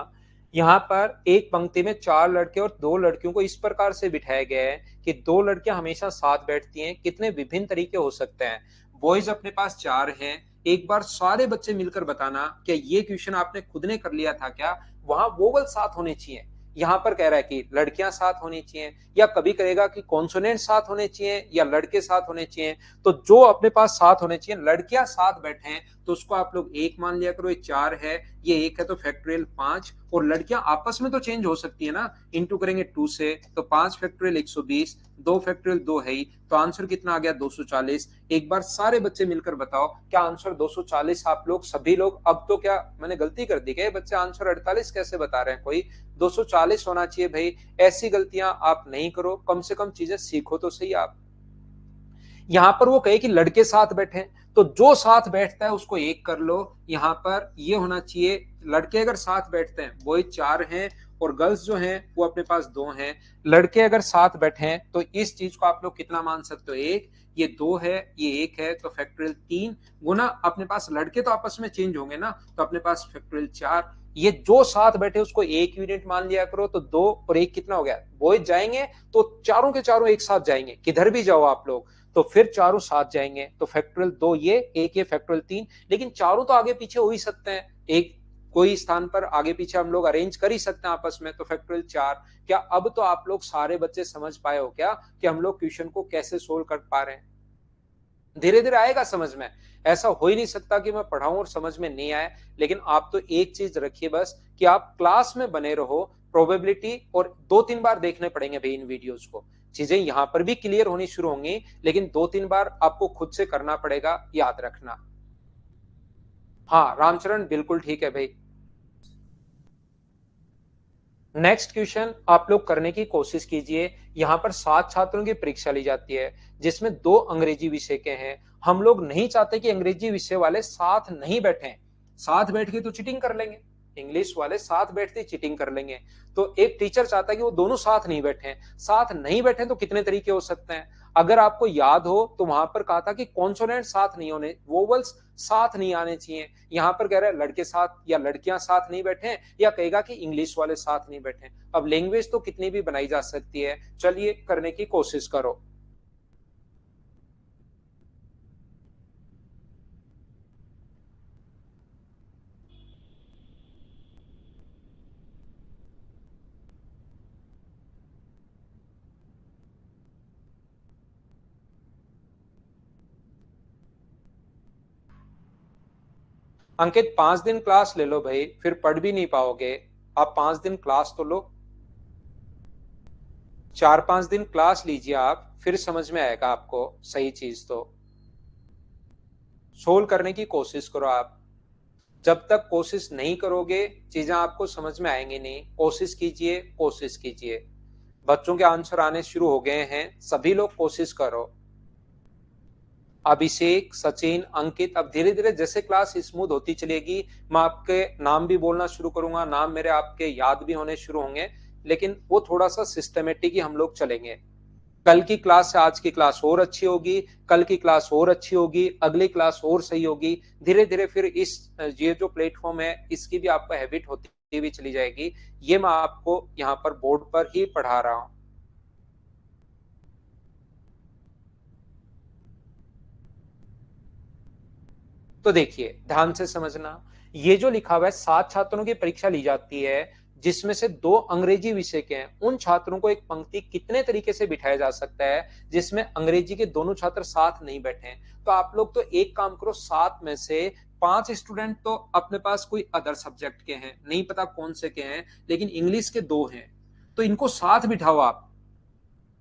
यहाँ पर एक पंक्ति में 4 लड़के और 2 लड़कियों को इस प्रकार से बिठाया गया है कि 2 लड़कियां हमेशा साथ बैठती हैं। कितने विभिन्न तरीके हो सकते हैं। बॉयज अपने पास 4 हैं। एक बार सारे बच्चे मिलकर बताना क्या ये क्वेश्चन आपने खुद ने कर लिया था क्या? वहां वोवल साथ होने चाहिए। यहाँ पर कह रहा है कि लड़कियां साथ होनी चाहिए, या कभी कहेगा कि कॉन्सोनेंट साथ होने चाहिए या लड़के साथ होने चाहिए। तो जो अपने पास साथ होने चाहिए, लड़कियां साथ बैठे हैं तो उसको आप लोग 1 मान लिया करो, ये 4 है, ये 1 है तो फैक्टोरियल 5। और लड़कियां आपस में तो चेंज हो सकती है ना, इंटू करेंगे 2 से, तो 5 फैक्टोरियल 120, 2 फैक्टोरियल 2 है ही, तो आंसर कितना आ गया 240। एक बार सारे बच्चे मिलकर बताओ क्या आंसर 240? आप लोग सभी लोग, अब तो क्या मैंने गलती कर दी क्या? ये बच्चे आंसर 48 कैसे बता रहे हैं? कोई 240 होना चाहिए भाई। ऐसी गलतियां आप नहीं करो, कम से कम चीजें सीखो तो सही आप। यहां पर वो कहे कि लड़के साथ बैठे, तो जो साथ बैठता है उसको 1 कर लो। यहां पर ये होना चाहिए, लड़के अगर साथ बैठते हैं, बॉय 4 हैं और गर्ल्स जो हैं वो अपने पास 2 हैं। लड़के अगर साथ बैठे हैं तो इस चीज को आप लोग कितना मान सकते हो? 1। ये 2 है, ये 1 है, तो फैक्टोरियल 3 गुना अपने पास लड़के तो आपस में चेंज होंगे ना, तो अपने पास फैक्टोरियल 4। ये जो साथ बैठे उसको 1 यूनिट मान लिया करो, तो 2 और 1 कितना हो गया? बॉय जाएंगे तो चारों के चारों एक साथ जाएंगे, किधर भी जाओ आप लोग, तो फिर चारों साथ जाएंगे, तो फैक्टोरियल 2 ये, 1 ये, फैक्टोरियल 3। लेकिन चारों तो आगे पीछे हो ही सकते हैं, एक कोई स्थान पर आगे पीछे हम लोग अरेंज कर ही सकते हैं आपस में, तो फैक्टोरियल 4। क्या अब तो आप लोग सारे बच्चे समझ पाए हो क्या कि हम लोग क्वेश्चन को कैसे सोल्व कर पा रहे हैं? धीरे धीरे आएगा समझ में। ऐसा हो ही नहीं सकता कि मैं पढ़ाऊं और समझ में नहीं आए। लेकिन आप तो एक चीज रखिए बस, कि आप क्लास में बने रहो। प्रोबेबिलिटी और 2-3 बार देखने पड़ेंगे भाई इन वीडियोस को, चीजें यहां पर भी क्लियर होनी शुरू होंगी, लेकिन 2-3 बार आपको खुद से करना पड़ेगा, याद रखना। हाँ रामचरण, बिल्कुल ठीक है भाई। नेक्स्ट क्वेश्चन आप लोग करने की कोशिश कीजिए। यहाँ पर 7 छात्रों की परीक्षा ली जाती है, जिसमें 2 अंग्रेजी विषय के हैं। हम लोग नहीं चाहते कि अंग्रेजी विषय वाले साथ नहीं बैठे, साथ बैठ के तो चीटिंग कर लेंगे, इंग्लिश वाले साथ बैठते चीटिंग कर लेंगे। तो एक टीचर चाहता है कि वो दोनों साथ नहीं बैठे। साथ नहीं बैठे तो कितने तरीके हो सकते हैं। अगर आपको याद हो तो वहां पर कहा था कि कॉन्सोनेंट साथ नहीं होने, वोवल्स साथ नहीं आने चाहिए। यहां पर कह रहा है लड़के साथ या लड़कियां साथ नहीं बैठे, या कहेगा कि इंग्लिश वाले साथ नहीं बैठे। अब लैंग्वेज तो कितनी भी बनाई जा सकती है, चलिए करने की कोशिश करो। अंकित, 5 दिन क्लास ले लो भाई, फिर पढ़ भी नहीं पाओगे। आप 5 दिन क्लास तो लो, 4-5 दिन क्लास लीजिए आप, फिर समझ में आएगा आपको सही चीज तो। सोल्व करने की कोशिश करो आप। जब तक कोशिश नहीं करोगे चीजें आपको समझ में आएंगी नहीं। कोशिश कीजिए, कोशिश कीजिए। बच्चों के आंसर आने शुरू हो गए हैं, सभी लोग कोशिश करो। अभिषेक, सचिन, अंकित, अब धीरे धीरे जैसे क्लास स्मूथ होती चलेगी, मैं आपके नाम भी बोलना शुरू करूंगा, नाम मेरे आपके याद भी होने शुरू होंगे, लेकिन वो थोड़ा सा सिस्टमेटिक ही हम लोग चलेंगे। कल की क्लास से आज की क्लास और अच्छी होगी, कल की क्लास और अच्छी होगी, अगली क्लास और सही होगी। धीरे धीरे फिर इस ये जो प्लेटफॉर्म है इसकी भी आपको हैबिट होती हुई चली जाएगी। ये मैं आपको यहाँ पर बोर्ड पर ही पढ़ा रहा हूँ। तो देखिए ध्यान से समझना, ये जो लिखा हुआ है 7 छात्रों की परीक्षा ली जाती है जिसमें से 2 अंग्रेजी विषय के हैं, उन छात्रों को एक पंक्ति कितने तरीके से बिठाया जा सकता है जिसमें अंग्रेजी के दोनों छात्र साथ नहीं बैठे। तो आप लोग तो एक काम करो, 7 में से 5 स्टूडेंट तो अपने पास कोई अदर सब्जेक्ट के हैं, नहीं पता कौन से के हैं, लेकिन इंग्लिश के 2 हैं, तो इनको साथ बिठाओ। आप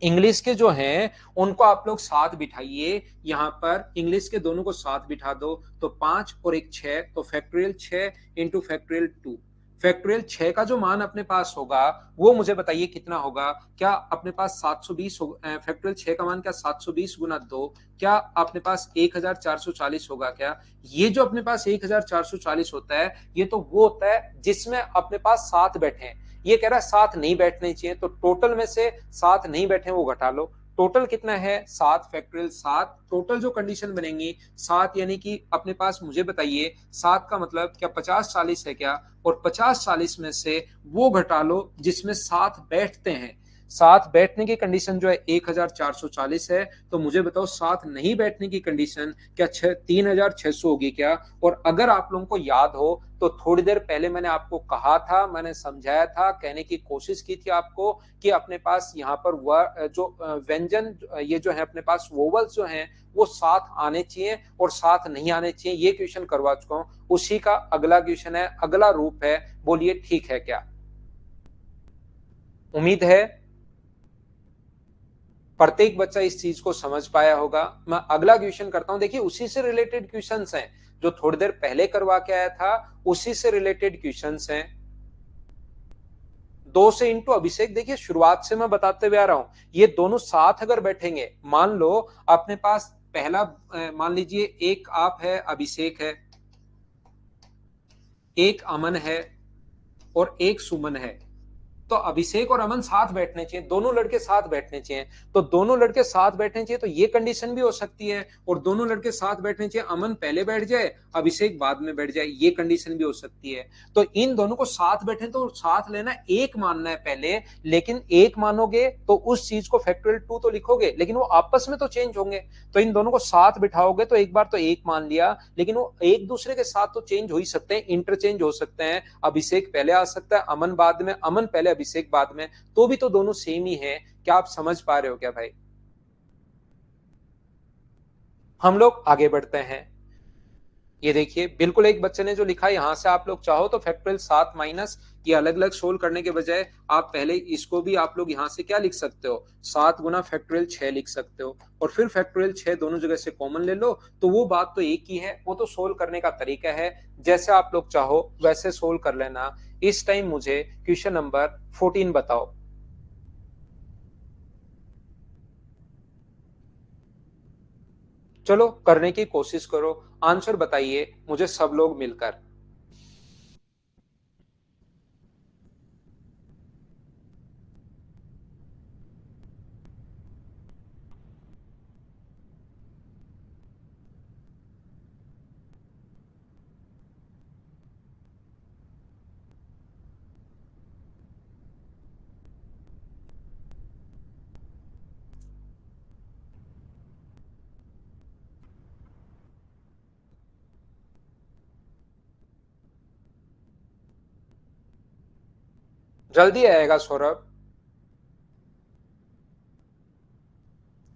इंग्लिश के जो हैं उनको आप लोग साथ बिठाइए, यहां पर इंग्लिश के दोनों को साथ बिठा दो, तो 5 और 1 6, तो फैक्टोरियल 6 इंटू फैक्टोरियल 2। फैक्टोरियल 6 का जो मान अपने पास होगा वो मुझे बताइए कितना होगा। क्या अपने पास 720 होगा? फैक्टोरियल 6 का मान क्या 720 गुना 2, क्या अपने पास 1440 होगा? क्या ये जो अपने पास 1440 होता है ये तो वो होता है जिसमें अपने पास 7 बैठे हैं। ये कह रहा है 7 नहीं बैठने चाहिए, तो टोटल में से 7 नहीं बैठे वो घटा लो। टोटल कितना है 7 फैक्टोरियल 7। टोटल जो कंडीशन बनेंगी 7, यानी कि अपने पास मुझे बताइए 7 का मतलब क्या 50 40 है क्या, और 50 40 में से वो घटा लो जिसमें 7 बैठते हैं। 7 बैठने की कंडीशन जो है 1440 है, तो मुझे बताओ 7 नहीं बैठने की कंडीशन क्या 3600 होगी क्या। और अगर आप लोगों को याद हो तो थोड़ी देर पहले मैंने आपको कहा था, मैंने समझाया था, कहने की कोशिश की थी आपको कि अपने पास यहाँ पर जो व्यंजन ये जो है अपने पास वोवल्स जो हैं वो 7 आने चाहिए और 7 नहीं आने चाहिए। ये क्वेश्चन करवा चुका हूं, उसी का अगला क्वेश्चन है, अगला रूप है। बोलिए ठीक है क्या? उम्मीद है प्रत्येक बच्चा इस चीज को समझ पाया होगा। मैं अगला क्वेश्चन करता हूं, देखिए उसी से रिलेटेड क्वेश्चंस हैं जो थोड़ी देर पहले करवा के आया था, उसी से रिलेटेड क्वेश्चंस हैं। 2 से इंटू अभिषेक, देखिए शुरुआत से मैं बताते हुए आ रहा हूं, ये दोनों साथ अगर बैठेंगे, मान लो अपने पास पहला मान लीजिए एक आप है, अभिषेक है, एक अमन है और एक सुमन है। तो अभिषेक और अमन साथ बैठने चाहिए, दोनों लड़के साथ बैठने चाहिए। तो दोनों लड़के साथ बैठने चाहिए, तो ये कंडीशन भी हो सकती है। और दोनों लड़के साथ बैठने चाहिए, अमन पहले बैठ जाए अभिषेक बाद में बैठ जाए, ये कंडीशन भी हो सकती है। तो इन दोनों को साथ बैठे तो साथ लेना, एक मानना है पहले, लेकिन एक मानोगे तो उस चीज को फैक्टोरियल 2 तो लिखोगे, लेकिन वो आपस में तो चेंज होंगे। तो इन दोनों को साथ बिठाओगे तो एक बार तो एक मान लिया, लेकिन वो एक दूसरे के साथ तो चेंज हो ही सकते हैं, इंटरचेंज हो सकते हैं। अभिषेक पहले आ सकता है, अमन बाद में, अमन पहले अभिषेक बाद में, तो भी तो दोनों सेम ही है। क्या आप समझ पा रहे हो क्या भाई? हम लोग आगे बढ़ते हैं। ये देखिए बिल्कुल एक बच्चे ने जो लिखा, यहां से आप लोग चाहो तो फैक्टोरियल 7 माइनस ये अलग अलग सोल्व करने के बजाय आप पहले इसको भी आप लोग यहां से क्या लिख सकते हो, 7 गुना फैक्टोरियल 6 लिख सकते हो, और फिर फैक्टोरियल 6 दोनों जगह से कॉमन ले लो, तो वो बात तो एक ही है, वो तो सोल्व करने का तरीका है। जैसे आप लोग चाहो वैसे सोल्व कर लेना। इस टाइम मुझे क्वेश्चन नंबर 14 बताओ। चलो करने की कोशिश करो, आंसर बताइए मुझे सब लोग मिलकर। जल्दी आएगा सौरभ।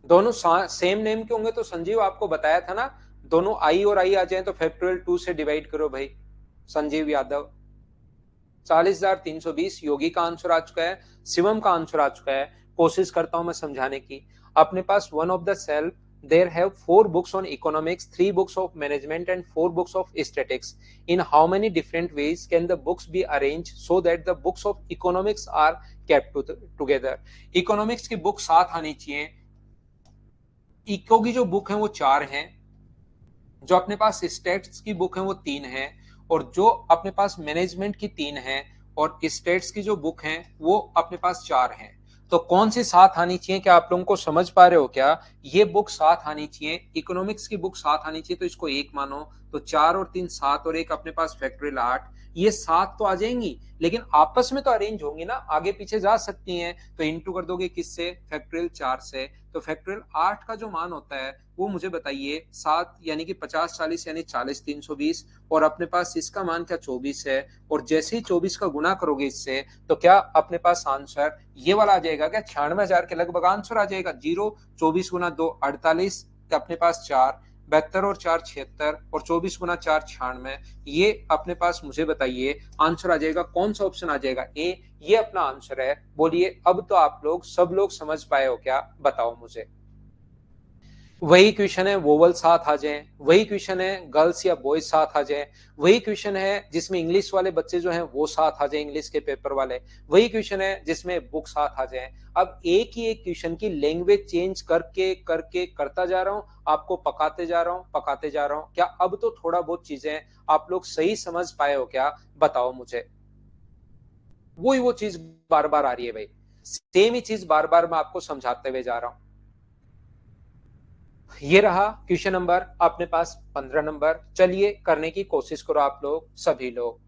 दोनों सेम नेम के होंगे तो संजीव आपको बताया था ना, दोनों आई और आई आ जाए तो फैक्टोरियल 2 से डिवाइड करो भाई। संजीव यादव 40,320 योगी का आंसर आ चुका है, शिवम का आंसर आ चुका है। कोशिश करता हूं मैं समझाने की। अपने पास one of the cell there have 4 books on economics, 3 books of management and 4 books of statistics. In how many different ways can the books be arranged so that the books of economics are kept together. Economics की book साथ आनी चाहिए। Eco की जो book है वो 4 हैं, जो अपने पास स्टेट्स की बुक है वो 3 है, और जो अपने पास मैनेजमेंट की 3 है, और स्टेट्स की जो बुक है वो अपने पास 4 है। तो कौन सी साथ आनी चाहिए, क्या आप लोगों को समझ पा रहे हो क्या? ये बुक साथ आनी चाहिए, इकोनॉमिक्स की बुक साथ आनी चाहिए, तो इसको 1 मानो। तो 4 और 3 7, और एक अपने पास फैक्टोरियल 8, ये 7 तो आ जाएंगी, लेकिन आपस में तो अरेंज होंगी ना, आगे पीछे जा सकती हैं। तो इंटू कर दोगे किससे? फैक्टोरियल 4 से। तो फैक्टोरियल 8 का जो मान होता है वो मुझे बताइए 7 यानी कि 50 40 यानी 40 320, और अपने पास इसका मान क्या 24 है। और जैसे ही 24 का गुना करोगे इससे, तो क्या अपने पास आंसर ये वाला आ जाएगा क्या? 96,000 के लगभग आंसर आ जाएगा। 0 24 गुना 2 48, अपने पास 4 72, और 4 76, और 24 गुना 4 96। ये अपने पास मुझे बताइए आंसर आ जाएगा, कौन सा ऑप्शन आ जाएगा? ए, ये अपना आंसर है। बोलिए अब तो आप लोग सब लोग समझ पाए हो क्या? बताओ मुझे। वही क्वेश्चन है वोवल साथ आ जाए, वही क्वेश्चन है गर्ल्स या बॉयज साथ आ जाए, वही क्वेश्चन है जिसमें इंग्लिश वाले बच्चे जो हैं वो साथ आ जाए, इंग्लिश के पेपर वाले, वही क्वेश्चन है जिसमें बुक साथ आ जाए। अब एक ही एक क्वेश्चन की लैंग्वेज चेंज करके करके करता जा रहा हूं, आपको पकाते जा रहा हूं, पकाते जा रहा हूं। क्या अब तो थोड़ा बहुत चीजें आप लोग सही समझ पाए हो क्या? बताओ मुझे। वही वो चीज बार बार आ रही है भाई, सेम ही चीज बार बार मैं आपको समझाते हुए जा रहा हूं। ये रहा क्वेश्चन नंबर अपने पास 15 नंबर। चलिए करने की कोशिश करो आप लोग सभी लोग।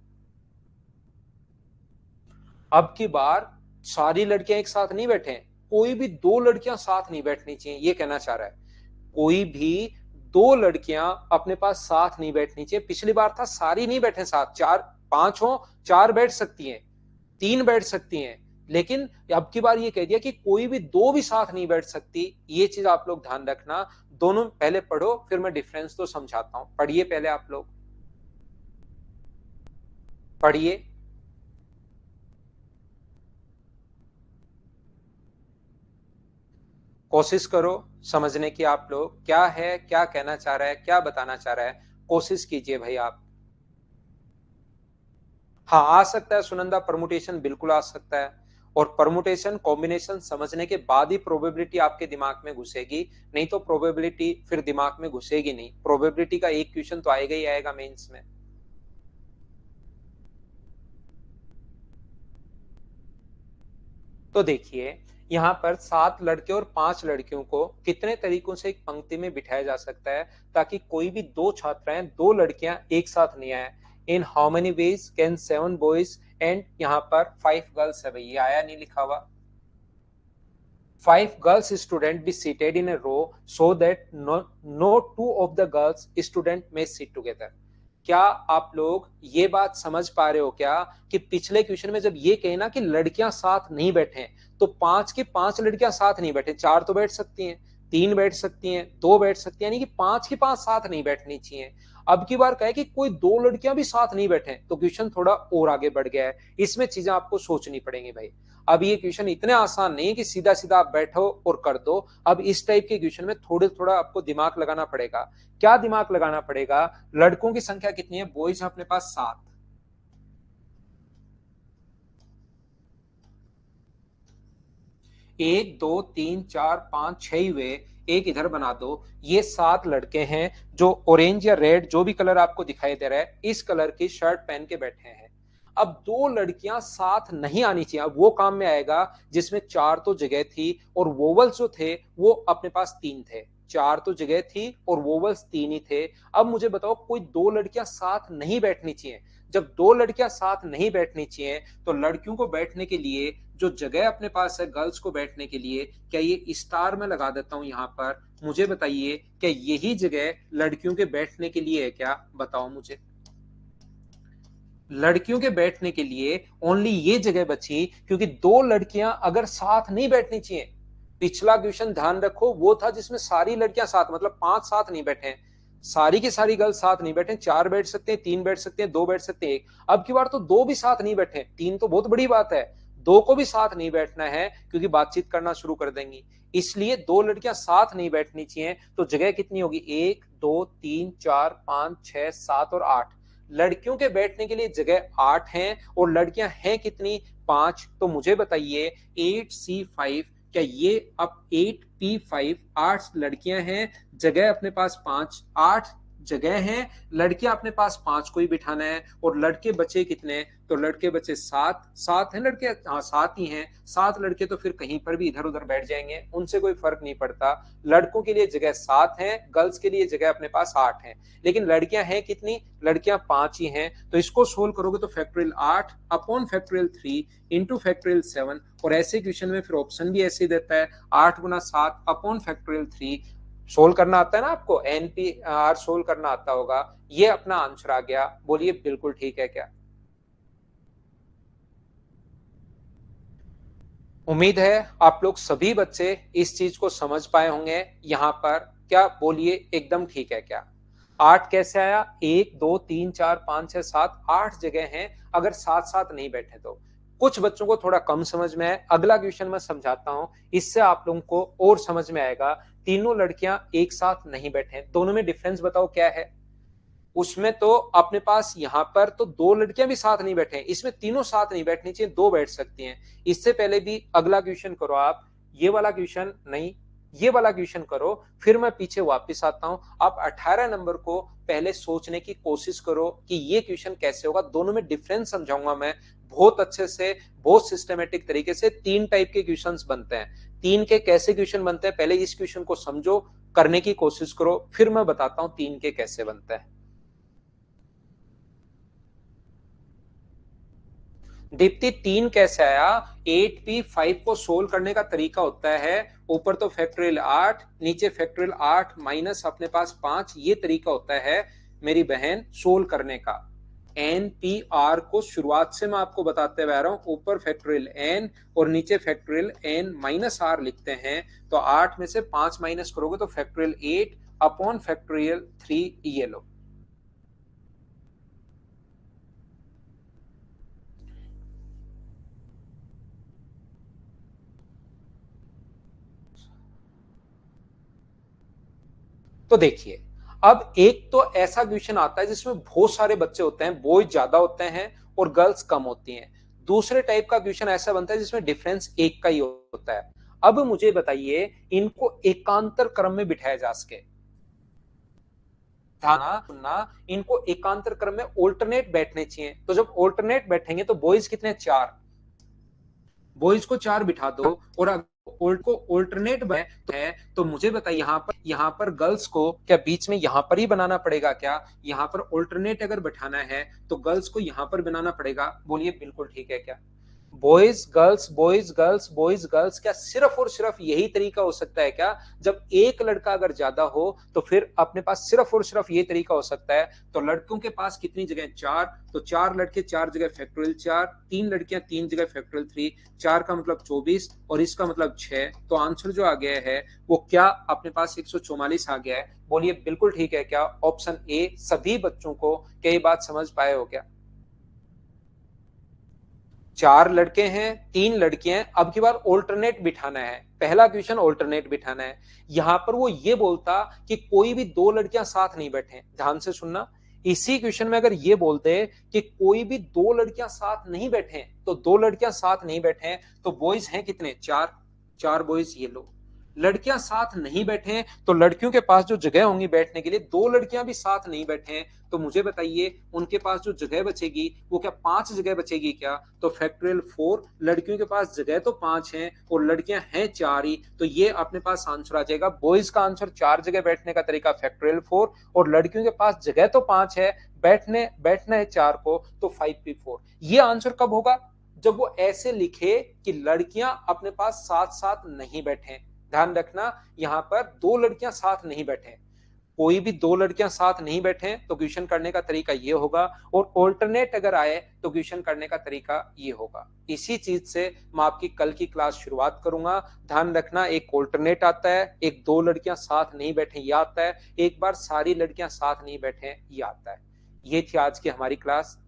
अब की बार सारी लड़कियां एक साथ नहीं बैठे, कोई भी 2 लड़कियां साथ नहीं बैठनी चाहिए, ये कहना चाह रहा है। कोई भी 2 लड़कियां अपने पास साथ नहीं बैठनी चाहिए। पिछली बार था सारी नहीं बैठे साथ, 4 5 हो, 4 बैठ सकती हैं, 3 बैठ सकती हैं, लेकिन अब की बार ये कह दिया कि कोई भी 2 भी साथ नहीं बैठ सकती। ये चीज आप लोग ध्यान रखना। दोनों पहले पढ़ो, फिर मैं डिफरेंस तो समझाता हूं। पढ़िए पहले आप लोग, पढ़िए। कोशिश करो समझने की। आप लोग क्या है, क्या कहना चाह रहा है, क्या बताना चाह रहा है, कोशिश कीजिए भाई आप। हाँ आ सकता है सुनंदा, परमुटेशन बिल्कुल आ सकता है, और परमुटेशन कॉम्बिनेशन समझने के बाद ही प्रोबेबिलिटी आपके दिमाग में घुसेगी, नहीं तो प्रोबेबिलिटी फिर दिमाग में घुसेगी नहीं। प्रोबेबिलिटी का एक क्वेश्चन तो आएगा ही आएगा मेंस में। तो देखिए यहाँ पर 7 लड़के और 5 लड़कियों को कितने तरीकों से एक पंक्ति में बिठाया जा सकता है, ताकि कोई भी 2 छात्राएं, 2 लड़कियां एक साथ नहीं आए। इन how many veg can 7 boys and यहाँ पर 5 गर्ल्स है भाई, ये आया नहीं लिखा हुआ। 5 girls student be seated in a row so that no two of the girls student may sit together। क्या आप लोग ये बात समझ पा रहे हो क्या कि पिछले क्वेश्चन में जब ये कहे ना कि लड़कियां साथ नहीं बैठे, तो 5 की 5 लड़कियां साथ नहीं बैठे, 4 तो बैठ सकती हैं, 3 बैठ सकती हैं, 2 बैठ सकती हैं, यानी कि 5 की 5 साथ नहीं बैठनी चाहिए। अब की बार कहे कि कोई 2 लड़कियां भी साथ नहीं बैठे, तो क्वेश्चन थोड़ा और आगे बढ़ गया है। इसमें चीजें आपको सोचनी पड़ेंगी भाई। अब ये क्वेश्चन इतने आसान नहीं है कि सीधा सीधा आप बैठो और कर दो। अब इस टाइप के क्वेश्चन में थोड़ा थोड़ा आपको दिमाग लगाना पड़ेगा। क्या दिमाग लगाना पड़ेगा? लड़कों की संख्या कितनी है? बॉयज है अपने पास 7, 1 2 3 4 5 6 हुए, एक इधर बना दो। ये 7 लड़के हैं जो ऑरेंज या रेड जो भी कलर आपको दिखाई दे रहा है, इस कलर की शर्ट पहन के बैठे हैं। अब 2 लड़कियां साथ नहीं आनी चाहिए। अब वो काम में आएगा जिसमें 4 तो जगह थी और वोवल्स जो थे वो अपने पास 3 थे। 4 तो जगह थी और वोवल्स 3 ही थे। अब मुझे बताओ कोई 2 लड़कियां साथ नहीं बैठनी चाहिए। जब 2 लड़कियां साथ नहीं बैठनी चाहिए, तो लड़कियों को बैठने के लिए जो जगह अपने पास है गर्ल्स को बैठने के लिए, क्या ये स्टार में लगा देता हूं यहां पर, मुझे बताइए क्या यही जगह लड़कियों के बैठने के लिए है क्या? बताओ मुझे। लड़कियों के बैठने के लिए ओनली ये जगह बची, क्योंकि 2 लड़कियां अगर साथ नहीं बैठनी चाहिए। पिछला क्वेश्चन ध्यान रखो वो था जिसमें सारी लड़कियां साथ, मतलब 5 साथ नहीं बैठे, सारी की सारी गर्ल्स साथ नहीं बैठे। 4 बैठ सकते हैं, 3 बैठ सकते हैं, 2 बैठ सकते हैं, एक। अब की बार तो 2 भी साथ नहीं बैठे, 3 तो बहुत बड़ी बात है, 2 को भी साथ नहीं बैठना है क्योंकि बातचीत करना शुरू कर देंगी। इसलिए 2 लड़कियां साथ नहीं बैठनी चाहिए। तो जगह कितनी होगी? 1 2 3 4 5 6 7 और 8। लड़कियों के बैठने के लिए जगह 8 है और लड़कियां हैं कितनी 5। तो मुझे बताइए 8C5, क्या ये अब 8P5 8 लड़कियां हैं, जगह अपने पास 5, 8 जगह हैं, लड़कियां अपने पास 5 को ही बिठाना है और लड़के बचे कितने, तो लड़के बचे 7। 7 हैं लड़के, हाँ 7 ही हैं। 7 लड़के तो फिर कहीं पर भी इधर उधर बैठ जाएंगे, उनसे कोई फर्क नहीं पड़ता। लड़कों के लिए जगह 7 है, गर्ल्स के लिए जगह अपने पास 8 है, लेकिन लड़कियां हैं कितनी, लड़कियां 5 ही हैं। तो इसको सोल्व करोगे तो factorial 8 upon factorial 3 into factorial 7, और ऐसे क्वेश्चन में फिर ऑप्शन भी ऐसे ही देता है 8 गुना 7 अपॉन फैक्टोरियल 3। सोल्व करना आता है ना आपको, NP-R सोल्व करना आता होगा। ये अपना आंसर आ गया। बोलिए बिल्कुल ठीक है क्या? उम्मीद है आप लोग सभी बच्चे इस चीज को समझ पाए होंगे। यहां पर क्या बोलिए एकदम ठीक है क्या? 8 कैसे आया? 1 2 3 4 5 6 7 8 जगह हैं, अगर साथ साथ नहीं बैठे तो। कुछ बच्चों को थोड़ा कम समझ में है, अगला क्वेश्चन मैं समझाता हूं, इससे आप लोगों को और समझ में आएगा। तीनों लड़कियां एक साथ नहीं बैठे, दोनों में डिफरेंस बताओ क्या है? उसमें तो अपने पास यहां पर तो 2 लड़कियां भी साथ नहीं बैठे हैं, इसमें तीनों साथ नहीं बैठनी चाहिए, 2 बैठ सकती हैं। इससे पहले भी अगला क्वेश्चन करो आप, ये वाला क्वेश्चन नहीं, ये वाला क्वेश्चन करो, फिर मैं पीछे वापस आता हूं। आप 18 नंबर को पहले सोचने की कोशिश करो कि ये क्वेश्चन कैसे होगा। दोनों में डिफरेंस समझाऊंगा मैं बहुत अच्छे से, बहुत सिस्टमेटिक तरीके से। 3 टाइप के क्वेश्चंस बनते हैं। 3 के कैसे क्वेश्चन बनते हैं, पहले इस क्वेश्चन को समझो, करने की कोशिश करो, फिर मैं बताता हूं 3 के कैसे बनते हैं। दीप्ति 3 कैसे आया? 8P5 को सोल्व करने का तरीका होता है, ऊपर तो फैक्टोरियल 8, नीचे फैक्टोरियल 8 माइनस अपने पास 5, ये तरीका होता है मेरी बहन सोल्व करने का। NPR को शुरुआत से मैं आपको बताते हुए आ रहा हूं, ऊपर फैक्टोरियल N और नीचे फैक्टोरियल N माइनस R लिखते हैं। तो 8 में से 5 माइनस करोगे तो फैक्टोरियल 8 अपॉन फैक्टोरियल 3, ये लो। तो देखिए, अब एक तो ऐसा क्वेश्चन आता है जिसमें बहुत सारे बच्चे होते हैं, बॉयज ज्यादा होते हैं और गर्ल्स कम होती हैं। दूसरे टाइप का क्वेश्चन ऐसा बनता है जिसमें डिफरेंस एक का ही होता है। अब मुझे बताइए, इनको एकांतर क्रम में बिठाया जा सके, ध्यान सुनना, इनको एकांतर क्रम में ऑल्टरनेट बैठने चाहिए। तो जब ऑल्टरनेट बैठेंगे तो बॉयज कितने, 4, बॉयज को 4 बिठा दो, और अगर को ऑल्टरनेट है तो मुझे बताइए यहाँ पर गर्ल्स को क्या बीच में यहाँ पर ही बनाना पड़ेगा क्या? यहाँ पर ऑल्टरनेट अगर बैठाना है तो गर्ल्स को यहाँ पर बनाना पड़ेगा। बोलिए बिल्कुल ठीक है क्या? Boys girls boys girls boys girls, क्या सिर्फ और सिर्फ यही तरीका हो सकता है क्या? जब एक लड़का अगर ज्यादा हो तो फिर अपने पास सिर्फ और सिर्फ ये तरीका हो सकता है। तो लड़कों के पास कितनी जगह, 4, तो 4 लड़के 4 जगह फैक्टोरियल 4, 3 लड़कियां 3 जगह फैक्टोरियल 3, 4 का मतलब 24 और इसका मतलब 6। तो आंसर जो आ गया है वो क्या अपने पास 144 आ गया है। बोलिए बिल्कुल ठीक है क्या? Option A. सभी बच्चों को क्या ये बात समझ पाए हो क्या? 4 लड़के हैं 3 लड़कियां हैं, अब की बार ऑल्टरनेट बिठाना है। पहला क्वेश्चन ऑल्टरनेट बिठाना है। यहां पर वो ये बोलता कि कोई भी 2 लड़कियां साथ नहीं बैठे, ध्यान से सुनना। इसी क्वेश्चन में अगर ये बोलते कि कोई भी 2 लड़कियां साथ नहीं बैठे, तो 2 लड़कियां साथ नहीं बैठे तो बॉयज हैं कितने, 4, 4 बॉयज, ये लो। लड़कियां साथ नहीं बैठे तो लड़कियों के पास जो जगह होंगी बैठने के लिए, 2 लड़कियां भी साथ नहीं बैठे, तो मुझे बताइए उनके पास जो जगह बचेगी वो क्या 5 जगह बचेगी क्या? तो फैक्टोरियल 4, लड़कियों के पास जगह तो 5 है और लड़कियां हैं 4 ही, तो ये अपने पास आंसर आ जाएगा। बॉयज का आंसर 4 जगह बैठने का तरीका फैक्टोरियल 4, और लड़कियों के पास जगह तो 5 है, बैठना है 4 को, तो 5P4। ये आंसर कब होगा? जब वो ऐसे लिखे कि लड़कियां अपने पास साथ साथ नहीं बैठे। ध्यान रखना, यहां पर 2 लड़कियां साथ नहीं बैठे, कोई भी 2 लड़कियां साथ नहीं बैठे तो क्वेश्चन करने का तरीका ये होगा, और ऑल्टरनेट अगर आए तो क्वेश्चन करने का तरीका ये होगा। इसी चीज से मैं आपकी कल की क्लास शुरुआत करूंगा। ध्यान रखना, एक ऑल्टरनेट आता है, एक 2 लड़कियां साथ नहीं बैठे ये आता है, एक बार सारी लड़कियां साथ नहीं बैठे ये आता है। ये थी आज की हमारी क्लास।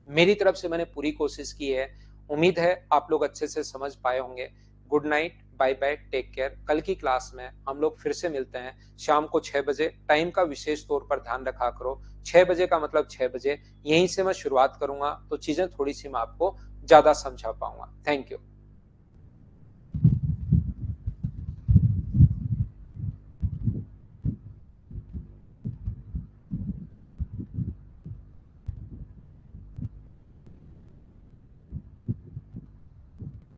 मेरी तरफ से मैंने पूरी कोशिश की है, उम्मीद है आप लोग अच्छे से समझ पाए होंगे। Good night. Bye bye, take care. कल की क्लास में हम लोग फिर से मिलते हैं शाम को 6 बजे। टाइम का विशेष तौर पर ध्यान रखा करो। 6 बजे का मतलब 6 बजे, यहीं से मैं शुरुआत करूंगा तो चीजें थोड़ी सी मैं आपको ज्यादा समझा पाऊंगा। Thank you.